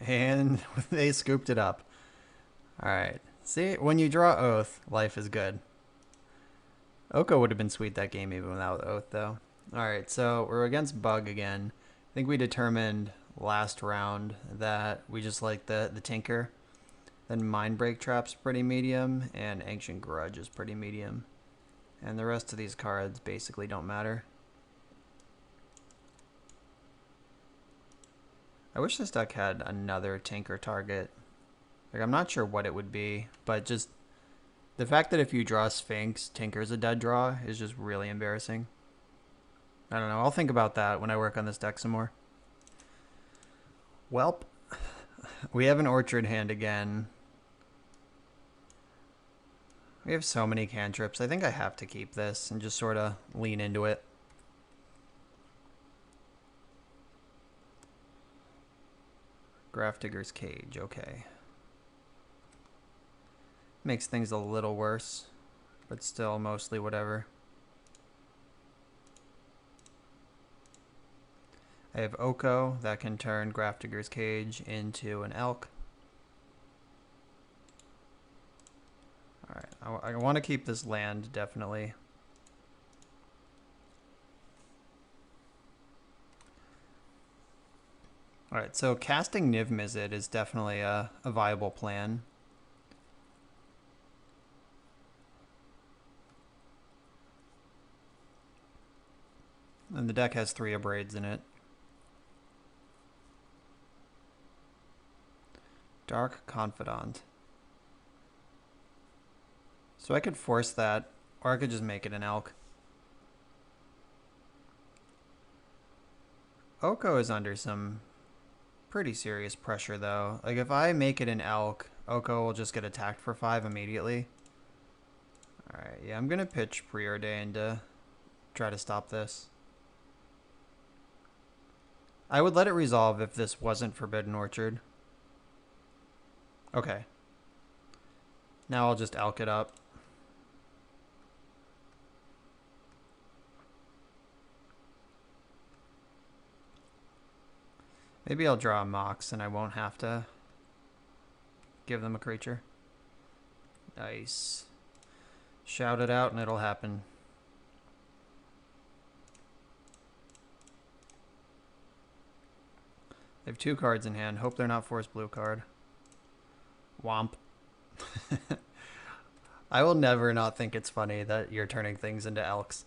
And they scooped it up. Alright. See, when you draw Oath, life is good. Oko would have been sweet that game even without Oath, though. Alright, so we're against Bug again. I think we determined last round that we just like the Tinker. Then Mindbreak Trap's pretty medium, and Ancient Grudge is pretty medium. And the rest of these cards basically don't matter. I wish this deck had another Tinker target. Like, I'm not sure what it would be, but just the fact that if you draw Sphinx, Tinker's a dead draw is just really embarrassing. I don't know. I'll think about that when I work on this deck some more. Welp. We have an Orchard hand again. We have so many cantrips. I think I have to keep this and just sort of lean into it. Grafdigger's Cage, okay. Makes things a little worse, but still mostly whatever. I have Oko that can turn Grafdigger's Cage into an elk. Alright, I want to keep this land, definitely. Alright, so casting Niv Mizzet is definitely a viable plan. And the deck has 3 Abrades in it. Dark Confidant. So I could force that, or I could just make it an elk. Oko is under some pretty serious pressure, though. Like, if I make it an elk, Oko will just get attacked for 5 immediately. Alright, yeah, I'm going to pitch Preordained to try to stop this. I would let it resolve if this wasn't Forbidden Orchard. Okay. Now I'll just elk it up. Maybe I'll draw a Mox and I won't have to give them a creature. Nice. Shout it out and it'll happen. They have 2 cards in hand. Hope they're not force blue card. Womp. I will never not think it's funny that you're turning things into elks.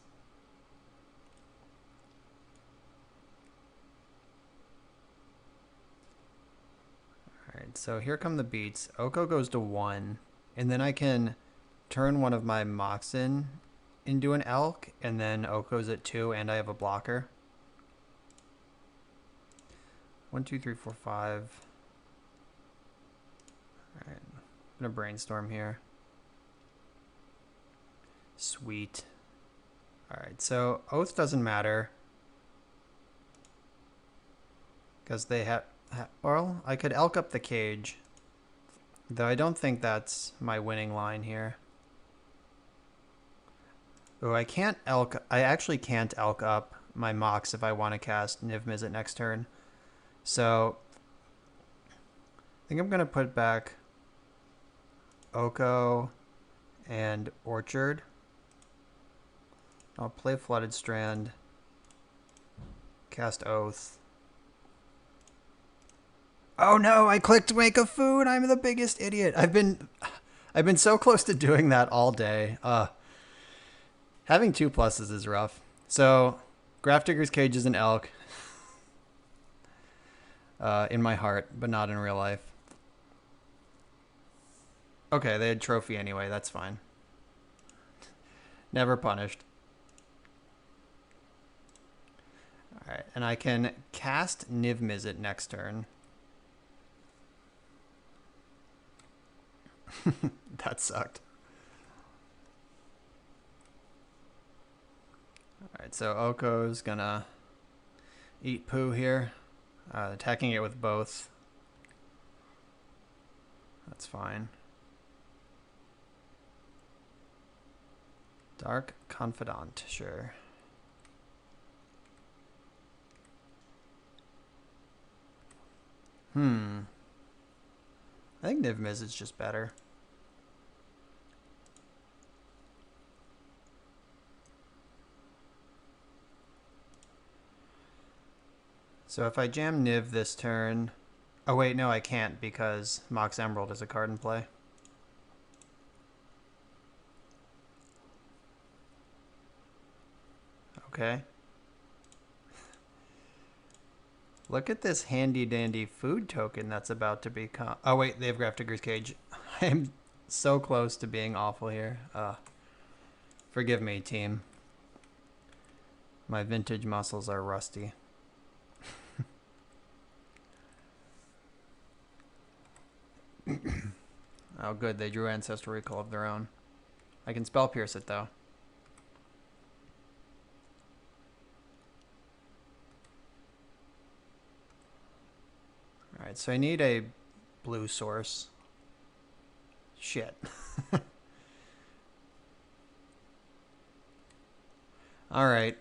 Alright, so here come the beats. Oko goes to 1, and then I can turn one of my Moxen into an elk, and then Oko's at 2, and I have a blocker. 1, 2, 3, 4, 5. Alright, I'm gonna brainstorm here. Sweet. Alright, so Oath doesn't matter. Because they have... Well, I could elk up the cage. Though I don't think that's my winning line here. Oh, I can't elk... I actually can't elk up my Mox if I want to cast Niv Mizzet next turn. So... I think I'm going to put back Oko and Orchard. I'll play Flooded Strand. Cast Oath. Oh no, I clicked make a food. I'm the biggest idiot. I've been so close to doing that all day. Having 2 pluses is rough. So, Grafdigger's Cage is an elk. In my heart, but not in real life. Okay, they had trophy anyway, that's fine. Never punished. Alright, and I can cast Niv Mizzet next turn. That sucked. Alright, so Oko's gonna eat poo here. Attacking it with both. That's fine. Dark Confidant, sure. I think Niv Mizzet is just better. So if I jam Niv this turn... Oh wait, no I can't because Mox Emerald is a card in play. Okay. Look at this handy dandy food token that's about to become... Oh wait, they have Grafdigger's Cage. I am so close to being awful here. Forgive me, team. My vintage muscles are rusty. Oh good, they drew Ancestral Recall of their own. I can Spell Pierce it though. Alright, so I need a blue source. Shit. Alright.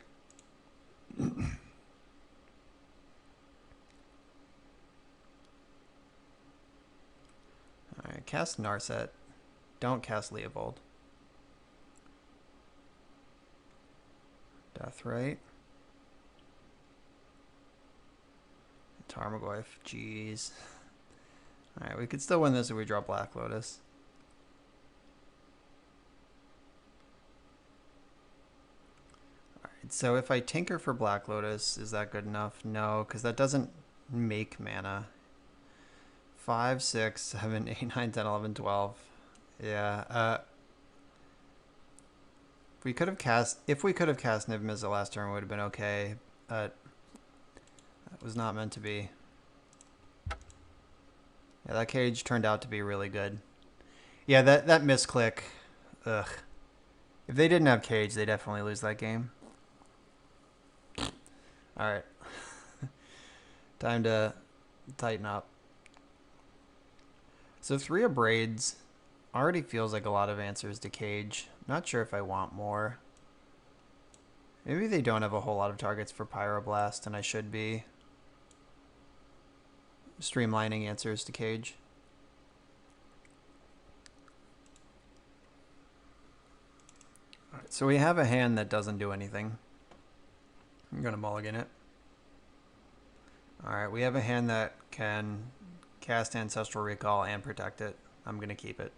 Alright, cast Narset. Don't cast Leovold. Deathrite. Tarmogoyf. Jeez. Alright, we could still win this if we draw Black Lotus. Alright, so if I tinker for Black Lotus, is that good enough? No, because that doesn't make mana. 5, 6, 7, 8, 9, 10, 11, 12. Yeah, if we could have cast Niv Mizzet last turn, it would have been okay. But that was not meant to be. Yeah, that cage turned out to be really good. Yeah, that misclick. Ugh. If they didn't have cage, they definitely lose that game. Alright. Time to tighten up. So 3 of Braids already feels like a lot of answers to cage. Not sure if I want more. Maybe they don't have a whole lot of targets for Pyroblast, and I should be streamlining answers to cage. Alright, so we have a hand that doesn't do anything. I'm going to mulligan it. Alright, we have a hand that can cast Ancestral Recall and protect it. I'm going to keep it.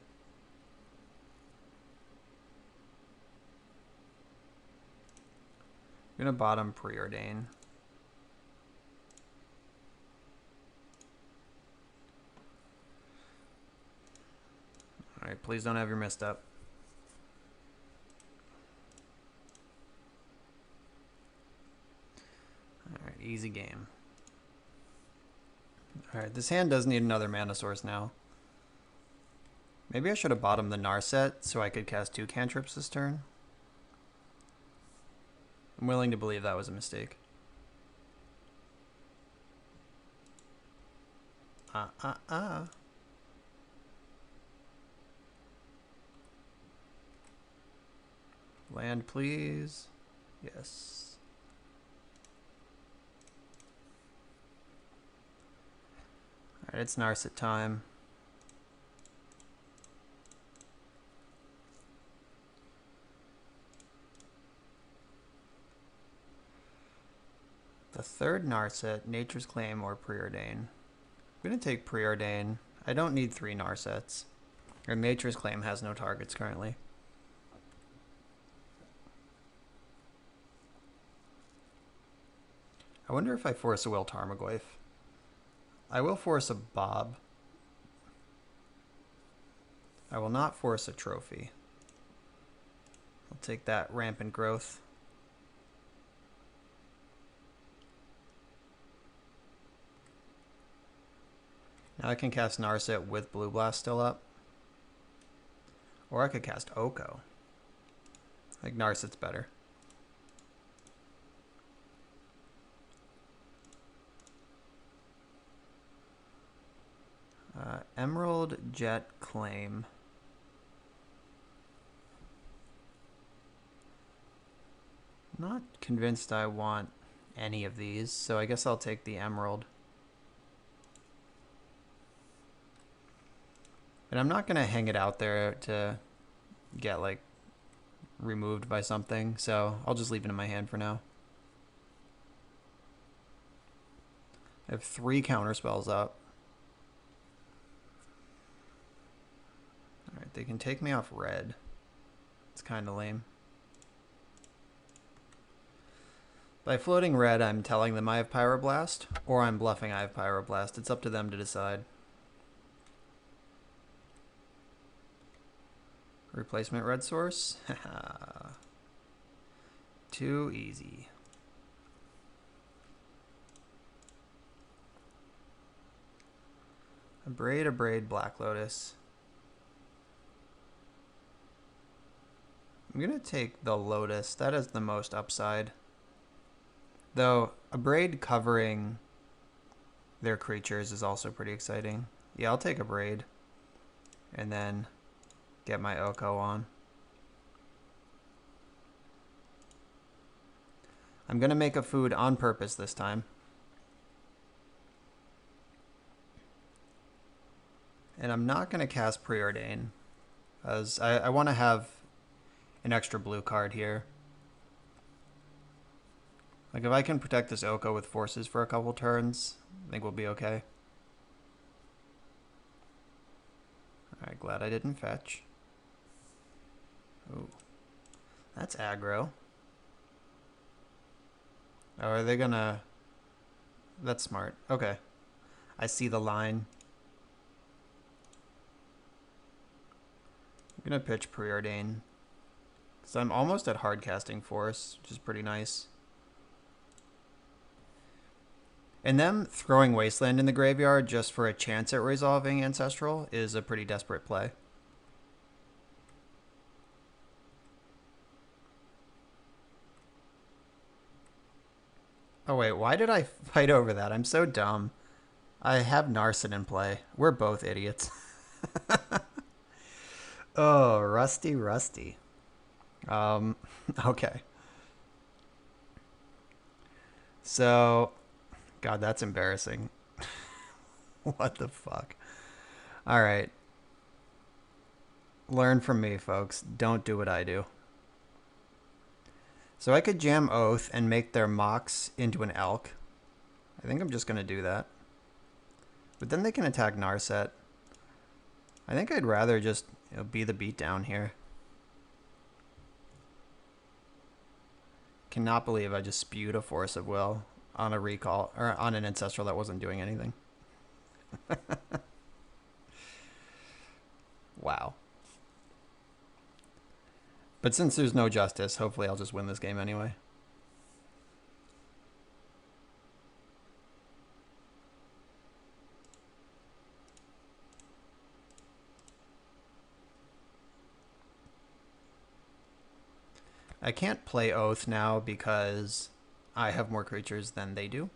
I'm going to bottom Preordain. Alright, please don't have your misstep. Alright, easy game. Alright, this hand does need another mana source now. Maybe I should have bottomed the Narset so I could cast 2 cantrips this turn. I'm willing to believe that was a mistake. Land, please. Yes. Alright, it's Narset time. The third Narset, Nature's Claim or Preordain. I'm going to take Preordain. I don't need 3 Narsets. Or Nature's Claim has no targets currently. I wonder if I force a Will Tarmogoyf. I will force a Bob. I will not force a Trophy. I'll take that Rampant Growth. Now I can cast Narset with Blue Blast still up. Or I could cast Oko. I think Narset's better. Emerald Jet Claim. Not convinced I want any of these, so I guess I'll take the Emerald. And I'm not going to hang it out there to get, like, removed by something, so I'll just leave it in my hand for now. I have 3 counterspells up. Alright, they can take me off red. It's kind of lame. By floating red, I'm telling them I have Pyroblast, or I'm bluffing I have Pyroblast. It's up to them to decide. Replacement red source? Too easy. A braid, Black Lotus. I'm going to take the Lotus. That has the most upside. Though, a braid covering their creatures is also pretty exciting. Yeah, I'll take a braid. And then get my Oko on. I'm going to make a food on purpose this time. And I'm not going to cast Preordain, as I want to have an extra blue card here. Like, if I can protect this Oko with forces for a couple turns, I think we'll be okay. Alright, glad I didn't fetch. Ooh. That's aggro. Oh, are they gonna... That's smart. Okay. I see the line. I'm gonna pitch Preordain. Because I'm almost at hard casting force, which is pretty nice. And them throwing Wasteland in the graveyard just for a chance at resolving Ancestral is a pretty desperate play. Oh wait, why did I fight over that? I'm so dumb. I have Narset in play. We're both idiots. Oh, rusty. Okay. So, God, that's embarrassing. What the fuck? All right. Learn from me, folks. Don't do what I do. So I could jam Oath and make their Mox into an Elk. I think I'm just going to do that. But then they can attack Narset. I think I'd rather just be the beatdown here. Cannot believe I just spewed a Force of Will on a recall, or on an Ancestral that wasn't doing anything. Wow. But since there's no justice, hopefully I'll just win this game anyway. I can't play Oath now because I have more creatures than they do.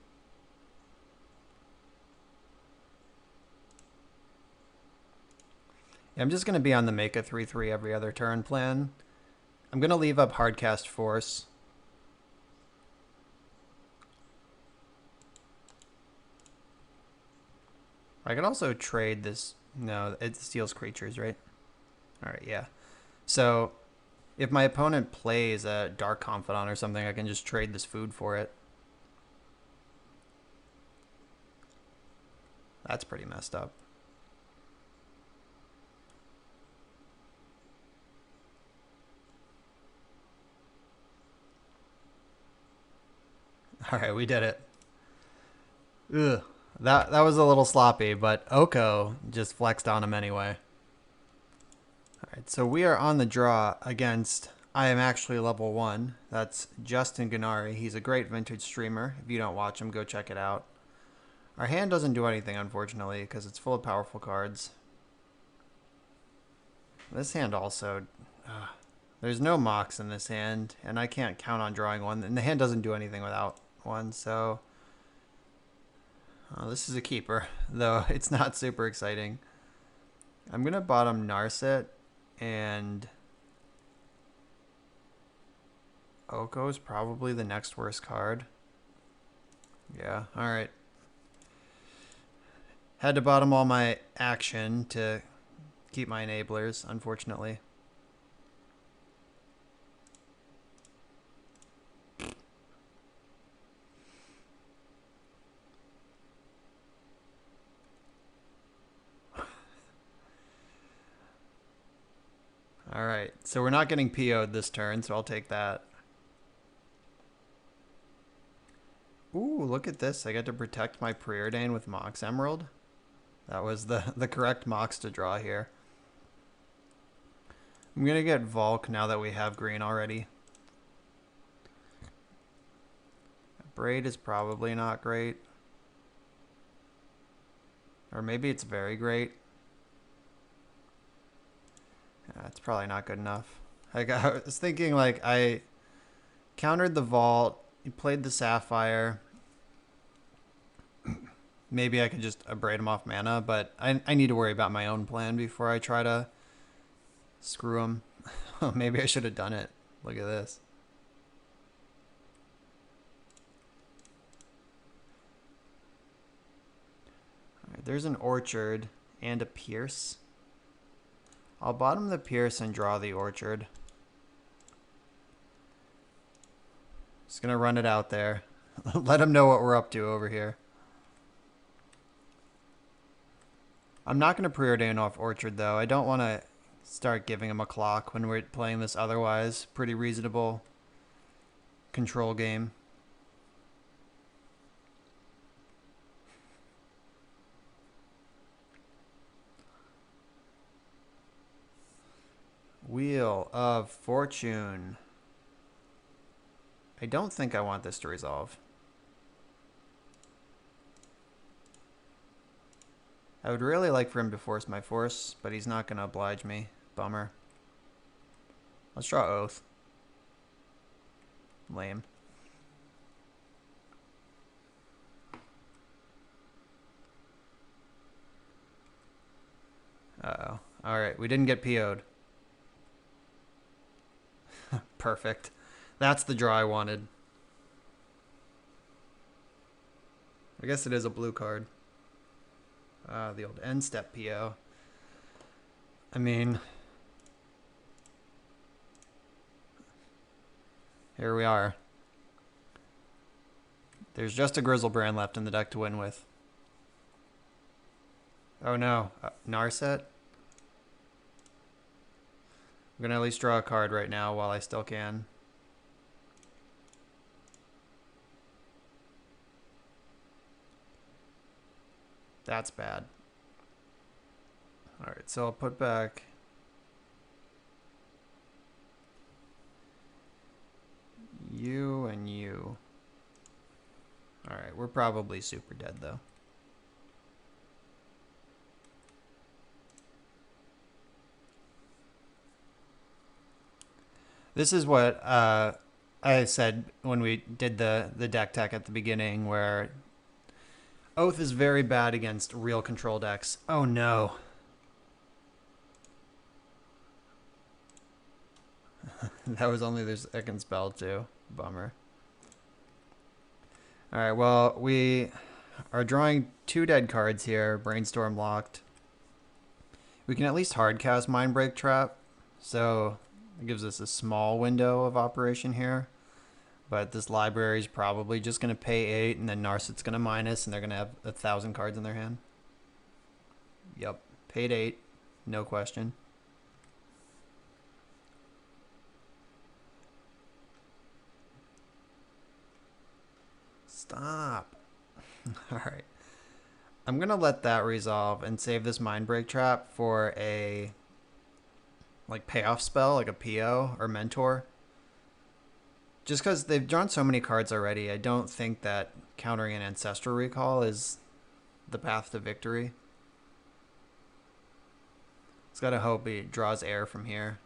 I'm just going to be on the make a 3/3 every other turn plan. I'm going to leave up Hardcast Force. I could also trade this. No, it steals creatures, right? Alright, yeah. So, if my opponent plays a Dark Confidant or something, I can just trade this food for it. That's pretty messed up. Alright, we did it. Ugh. That was a little sloppy, but Oko just flexed on him anyway. Alright, so we are on the draw against I Am Actually Level 1. That's Justin Gennari. He's a great vintage streamer. If you don't watch him, go check it out. Our hand doesn't do anything, unfortunately, because it's full of powerful cards. This hand also... there's no Mox in this hand, and I can't count on drawing one. And the hand doesn't do anything without one, so... this is a keeper, though it's not super exciting. I'm going to bottom Narset, and Oko is probably the next worst card. Yeah, alright. Had to bottom all my action to keep my enablers, unfortunately. Alright, so we're not getting PO'd this turn, so I'll take that. Ooh, look at this. I get to protect my Preordain with Mox Emerald. That was the correct Mox to draw here. I'm going to get Volk now that we have green already. Braid is probably not great. Or maybe it's very great. It's probably not good enough. Like, I was thinking, like, I countered the Vault, you played the Sapphire. Maybe I could just abrade him off mana, but I need to worry about my own plan before I try to screw him. Maybe I should have done it. Look at this. All right, there's an Orchard and a Pierce. I'll bottom the Pierce and draw the Orchard. Just gonna run it out there. Let him know what we're up to over here. I'm not gonna preordain off Orchard though. I don't want to start giving him a clock when we're playing this otherwise pretty reasonable control game. Wheel of Fortune. I don't think I want this to resolve. I would really like for him to force my force, but he's not going to oblige me. Bummer. Let's draw Oath. Lame. Uh-oh. Alright, we didn't get PO'd. Perfect. That's the draw I wanted. I guess it is a blue card. The old end step PO. I mean, here we are. There's just a Grizzlebrand left in the deck to win with. Oh no, Narset? I'm gonna at least draw a card right now while I still can. That's bad. Alright, so I'll put back you and you. Alright, we're probably super dead though. This is what I said when we did the deck tech at the beginning, where Oath is very bad against real control decks. Oh no. That was only their second spell too. Bummer. Alright, well, we are drawing 2 dead cards here. Brainstorm locked. We can at least hardcast Mindbreak Trap, so it gives us a small window of operation here. But this library is probably just going to pay 8, and then Narset's going to minus, and they're going to have 1,000 cards in their hand. Yep, paid 8, no question. Stop. Alright. I'm going to let that resolve and save this Mindbreak Trap for a like payoff spell, like a PO or Mentor. Just because they've drawn so many cards already, I don't think that countering an Ancestral Recall is the path to victory. It's got to hope he draws air from here.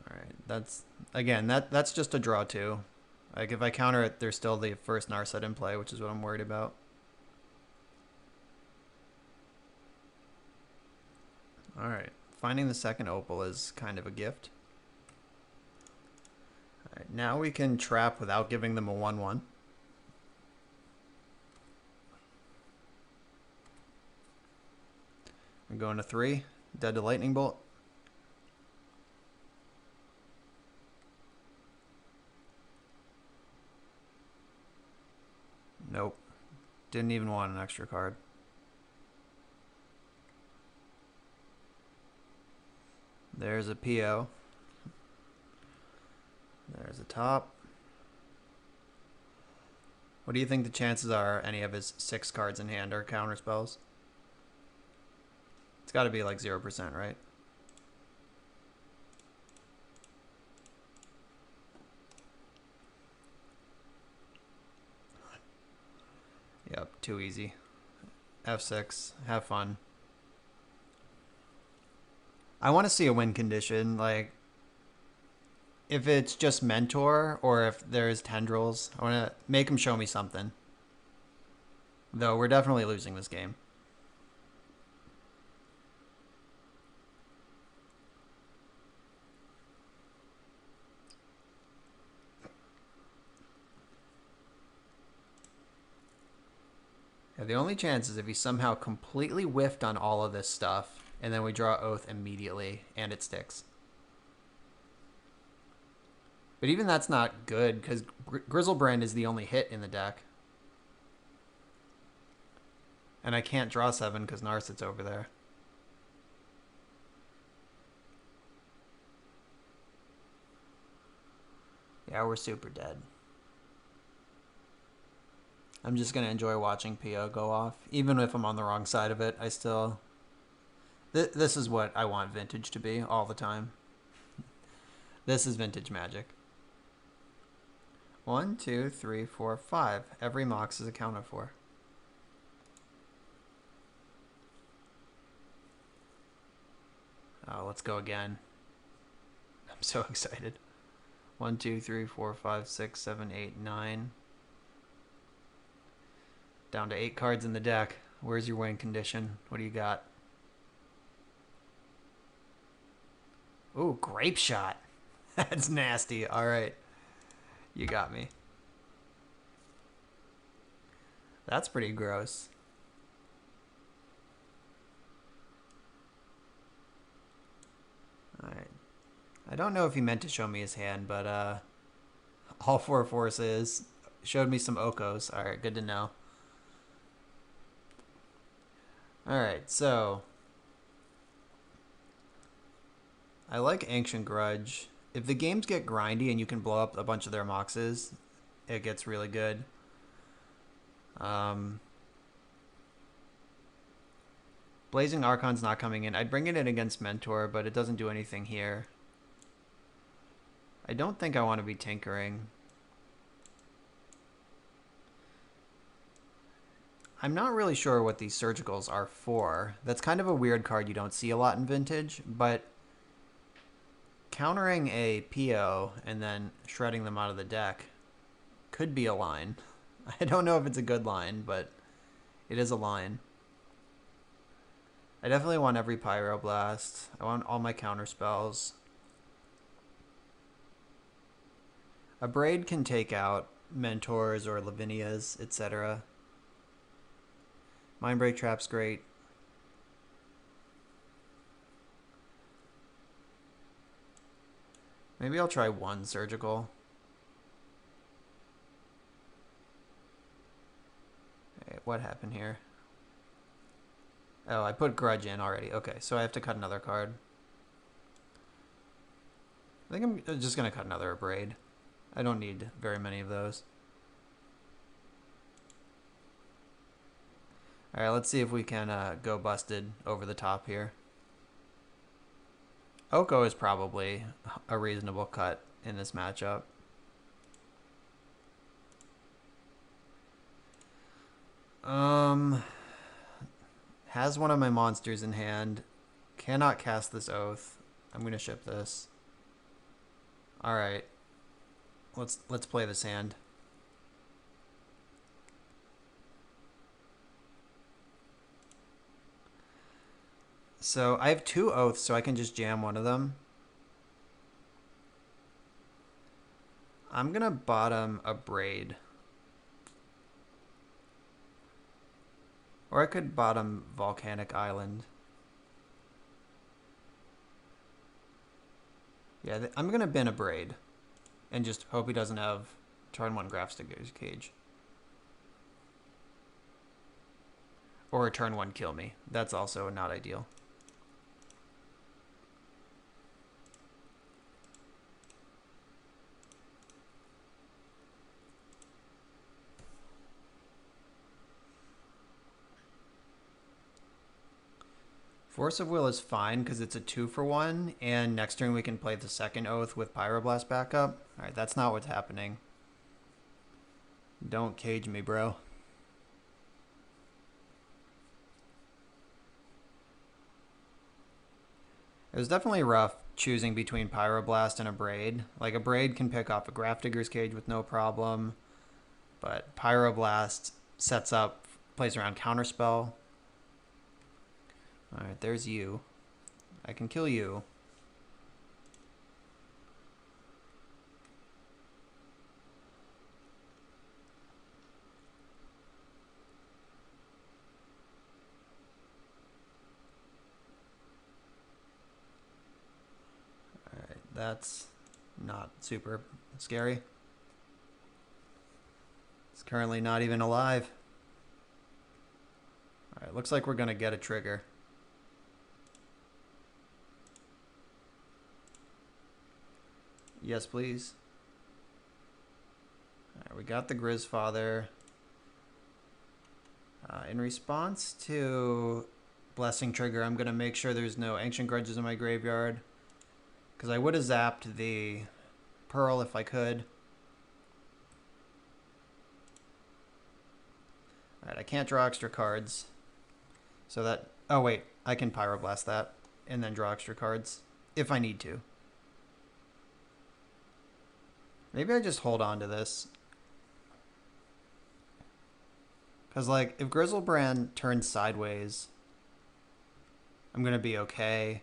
Alright, that's just a draw too. Like, if I counter it, there's still the first Narset in play, which is what I'm worried about. Alright, finding the second Opal is kind of a gift. Alright, now we can trap without giving them a 1/1. We're going to 3. Dead to Lightning Bolt. Nope. Didn't even want an extra card. There's a PO. There's a top. What do you think the chances are any of his 6 cards in hand are counter spells? It's got to be like 0%, right? Yep, too easy. F6, have fun. I want to see a win condition, like if it's just mentor or if there's tendrils. I want to make him show me something. Though we're definitely losing this game. Yeah, the only chance is if he somehow completely whiffed on all of this stuff, and then we draw Oath immediately, and it sticks. But even that's not good, because Grizzlebrand is the only hit in the deck. And I can't draw 7 because Narset's over there. Yeah, we're super dead. I'm just going to enjoy watching PO go off. Even if I'm on the wrong side of it, I still... This is what I want Vintage to be all the time. This is Vintage Magic. 1, 2, 3, 4, 5. Every Mox is accounted for. Oh, let's go again. I'm so excited. 1, 2, 3, 4, 5, 6, 7, 8, 9. Down to 8 cards in the deck. Where's your win condition? What do you got? Ooh, Grape Shot. That's nasty. All right. You got me. That's pretty gross. All right. I don't know if he meant to show me his hand, but all 4 forces showed me some Okos. All right, good to know. All right, so I like Ancient Grudge. If the games get grindy and you can blow up a bunch of their Moxes, it gets really good. Blazing Archon's not coming in. I'd bring it in against Mentor, but it doesn't do anything here. I don't think I want to be tinkering. I'm not really sure what these surgicals are for. That's kind of a weird card you don't see a lot in Vintage, but countering a PO and then shredding them out of the deck could be a line. I don't know if it's a good line, but it is a line. I definitely want every Pyroblast. I want all my counter spells. A Braid can take out Mentors or Lavinias, etc. Mindbreak Trap's great. Maybe I'll try 1 surgical. Hey, what happened here? Oh, I put Grudge in already. Okay, so I have to cut another card. I think I'm just going to cut another Braid. I don't need very many of those. All right, let's see if we can go busted over the top here. Oko is probably a reasonable cut in this matchup. Has one of my monsters in hand. Cannot cast this Oath. I'm gonna ship this. All right. Let's play this hand. So I have 2 Oaths, so I can just jam one of them. I'm gonna bottom a Braid. Or I could bottom Volcanic Island. Yeah, I'm gonna bin a Braid. And just hope he doesn't have turn 1 Grafstigger's Cage. Or a turn 1 kill me. That's also not ideal. Force of Will is fine because it's a 2-for-1, and next turn we can play the second Oath with Pyroblast backup. Alright, that's not what's happening. Don't cage me, bro. It was definitely rough choosing between Pyroblast and a Braid. Like, a Braid can pick off a Grafdigger's Cage with no problem, but Pyroblast sets up, plays around Counterspell. Alright, there's you. I can kill you. Alright, that's not super scary. It's currently not even alive. Alright, looks like we're going to get a trigger. Yes, please. Alright, we got the Grizzfather. In response to Blessing Trigger, I'm going to make sure there's no Ancient Grudges in my graveyard, because I would have zapped the Pearl if I could. Alright, I can't draw extra cards. So that... Oh, wait. I can Pyroblast that and then draw extra cards if I need to. Maybe I just hold on to this. Because, like, if Grizzlebrand turns sideways, I'm going to be okay.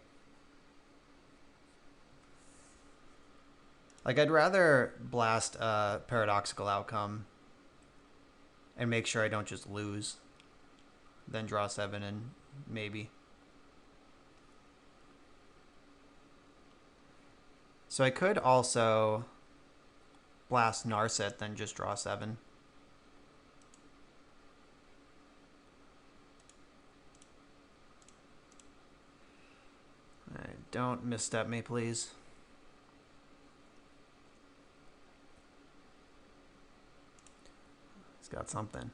Like, I'd rather blast a Paradoxical Outcome and make sure I don't just lose than draw 7 and maybe. So I could also blast Narset, then just draw 7. Alright, don't misstep me, please. He's got something.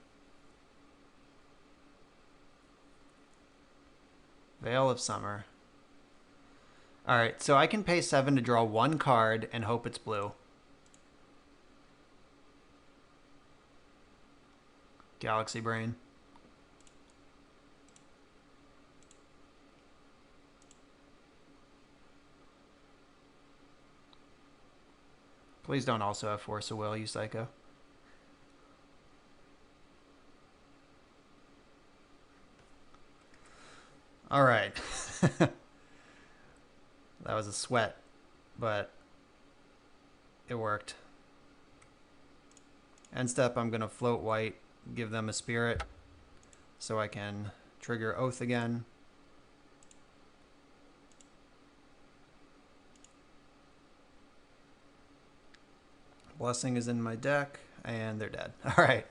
Veil of Summer. Alright, so I can pay 7 to draw 1 card and hope it's blue. Galaxy Brain. Please don't also have Force of Will, you psycho. Alright. That was a sweat, but it worked. End step, I'm going to float white, give them a spirit, so I can trigger Oath again. Blessing is in my deck, and they're dead. Alright.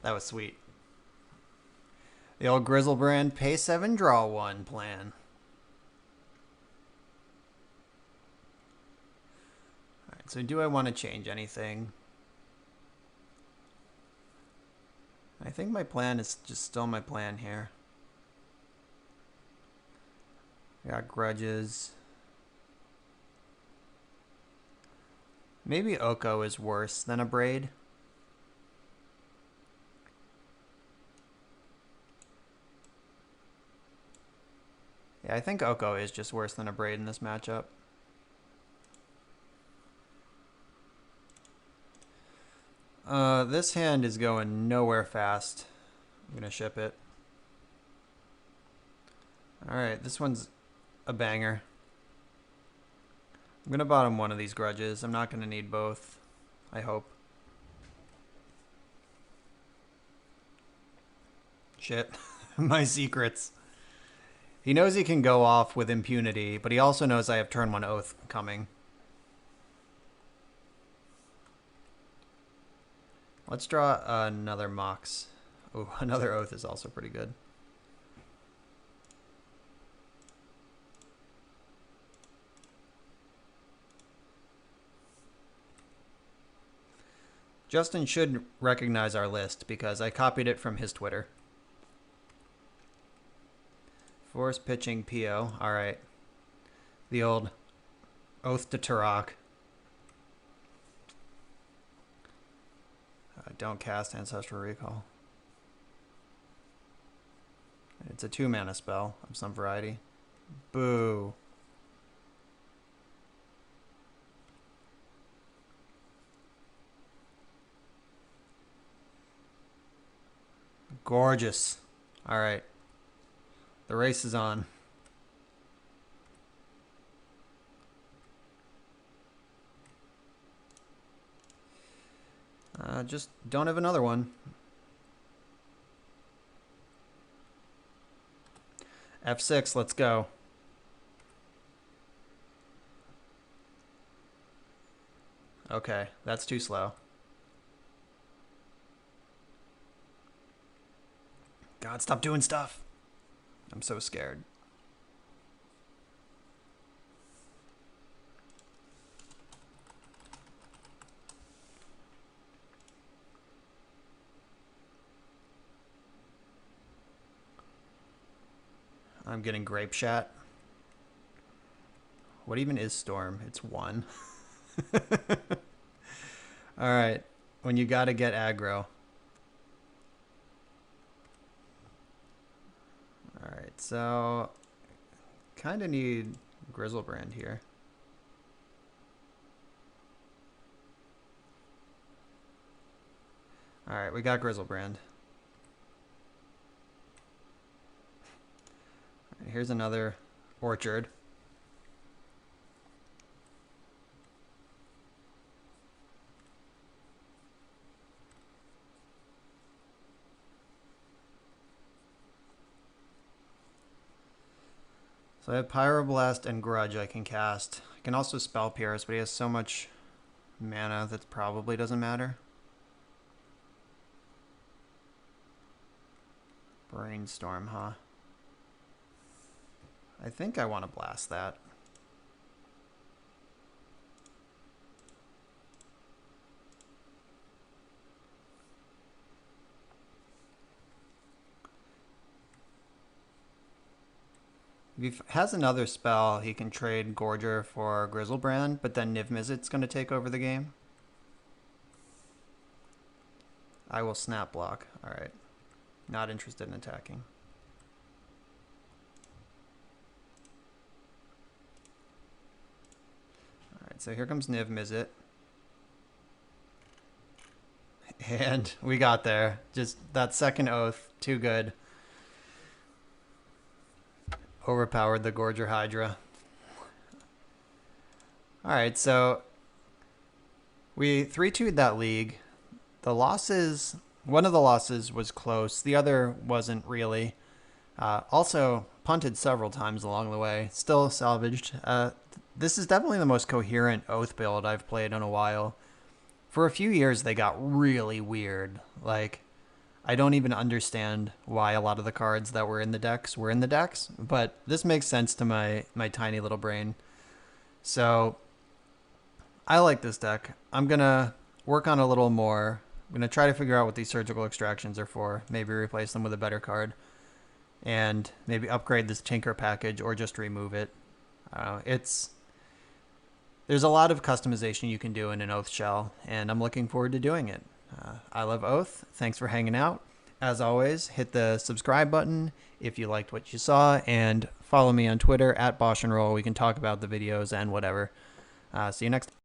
That was sweet. The old Grizzlebrand pay 7, draw 1 plan. Alright, so do I want to change anything? I think my plan is just still my plan here. I got grudges. Maybe Oko is worse than a Braid. Yeah, I think Oko is just worse than a Braid in this matchup. This hand is going nowhere fast. I'm going to ship it. Alright, this one's a banger. I'm going to bottom one of these grudges. I'm not going to need both, I hope. Shit. My secrets. He knows he can go off with impunity, but he also knows I have turn 1 Oath coming. Let's draw another Mox. Oh, another Oath is also pretty good. Justin should recognize our list because I copied it from his Twitter. Force pitching PO. Alright. The old Oath to Turok. Don't cast Ancestral Recall. It's a 2-mana spell of some variety. Boo. Gorgeous. All right. The race is on. Just don't have another one. F6, let's go. Okay, that's too slow. God, stop doing stuff. I'm so scared. I'm getting grape shat. What even is storm? It's 1. All right, when you gotta get aggro. All right, so kind of need Grizzlebrand here. All right, we got Grizzlebrand. Here's another orchard. So I have Pyroblast and Grudge I can cast. I can also Spell Pierce, but he has so much mana that probably doesn't matter. Brainstorm, huh? I think I want to blast that. If he has another spell, he can trade Gorger for Grizzlebrand, but then Niv Mizzet's going to take over the game. I will snap block. All right. Not interested in attacking. All right, so here comes Niv Mizzet. And we got there. Just that second Oath, too good. Overpowered the Gorger Hydra. Alright, so we 3-2'd that league. The losses, one of the losses was close. The other wasn't really. Also punted several times along the way. Still salvaged. This is definitely the most coherent Oath build I've played in a while. For a few years, they got really weird. Like, I don't even understand why a lot of the cards that were in the decks, but this makes sense to my tiny little brain. So I like this deck. I'm going to work on a little more. I'm going to try to figure out what these surgical extractions are for. Maybe replace them with a better card. And maybe upgrade this Tinker package or just remove it. There's a lot of customization you can do in an Oath shell, and I'm looking forward to doing it. I love Oath. Thanks for hanging out. As always, hit the subscribe button if you liked what you saw, and follow me on Twitter @BoschandRoll. We can talk about the videos and whatever. See you next time.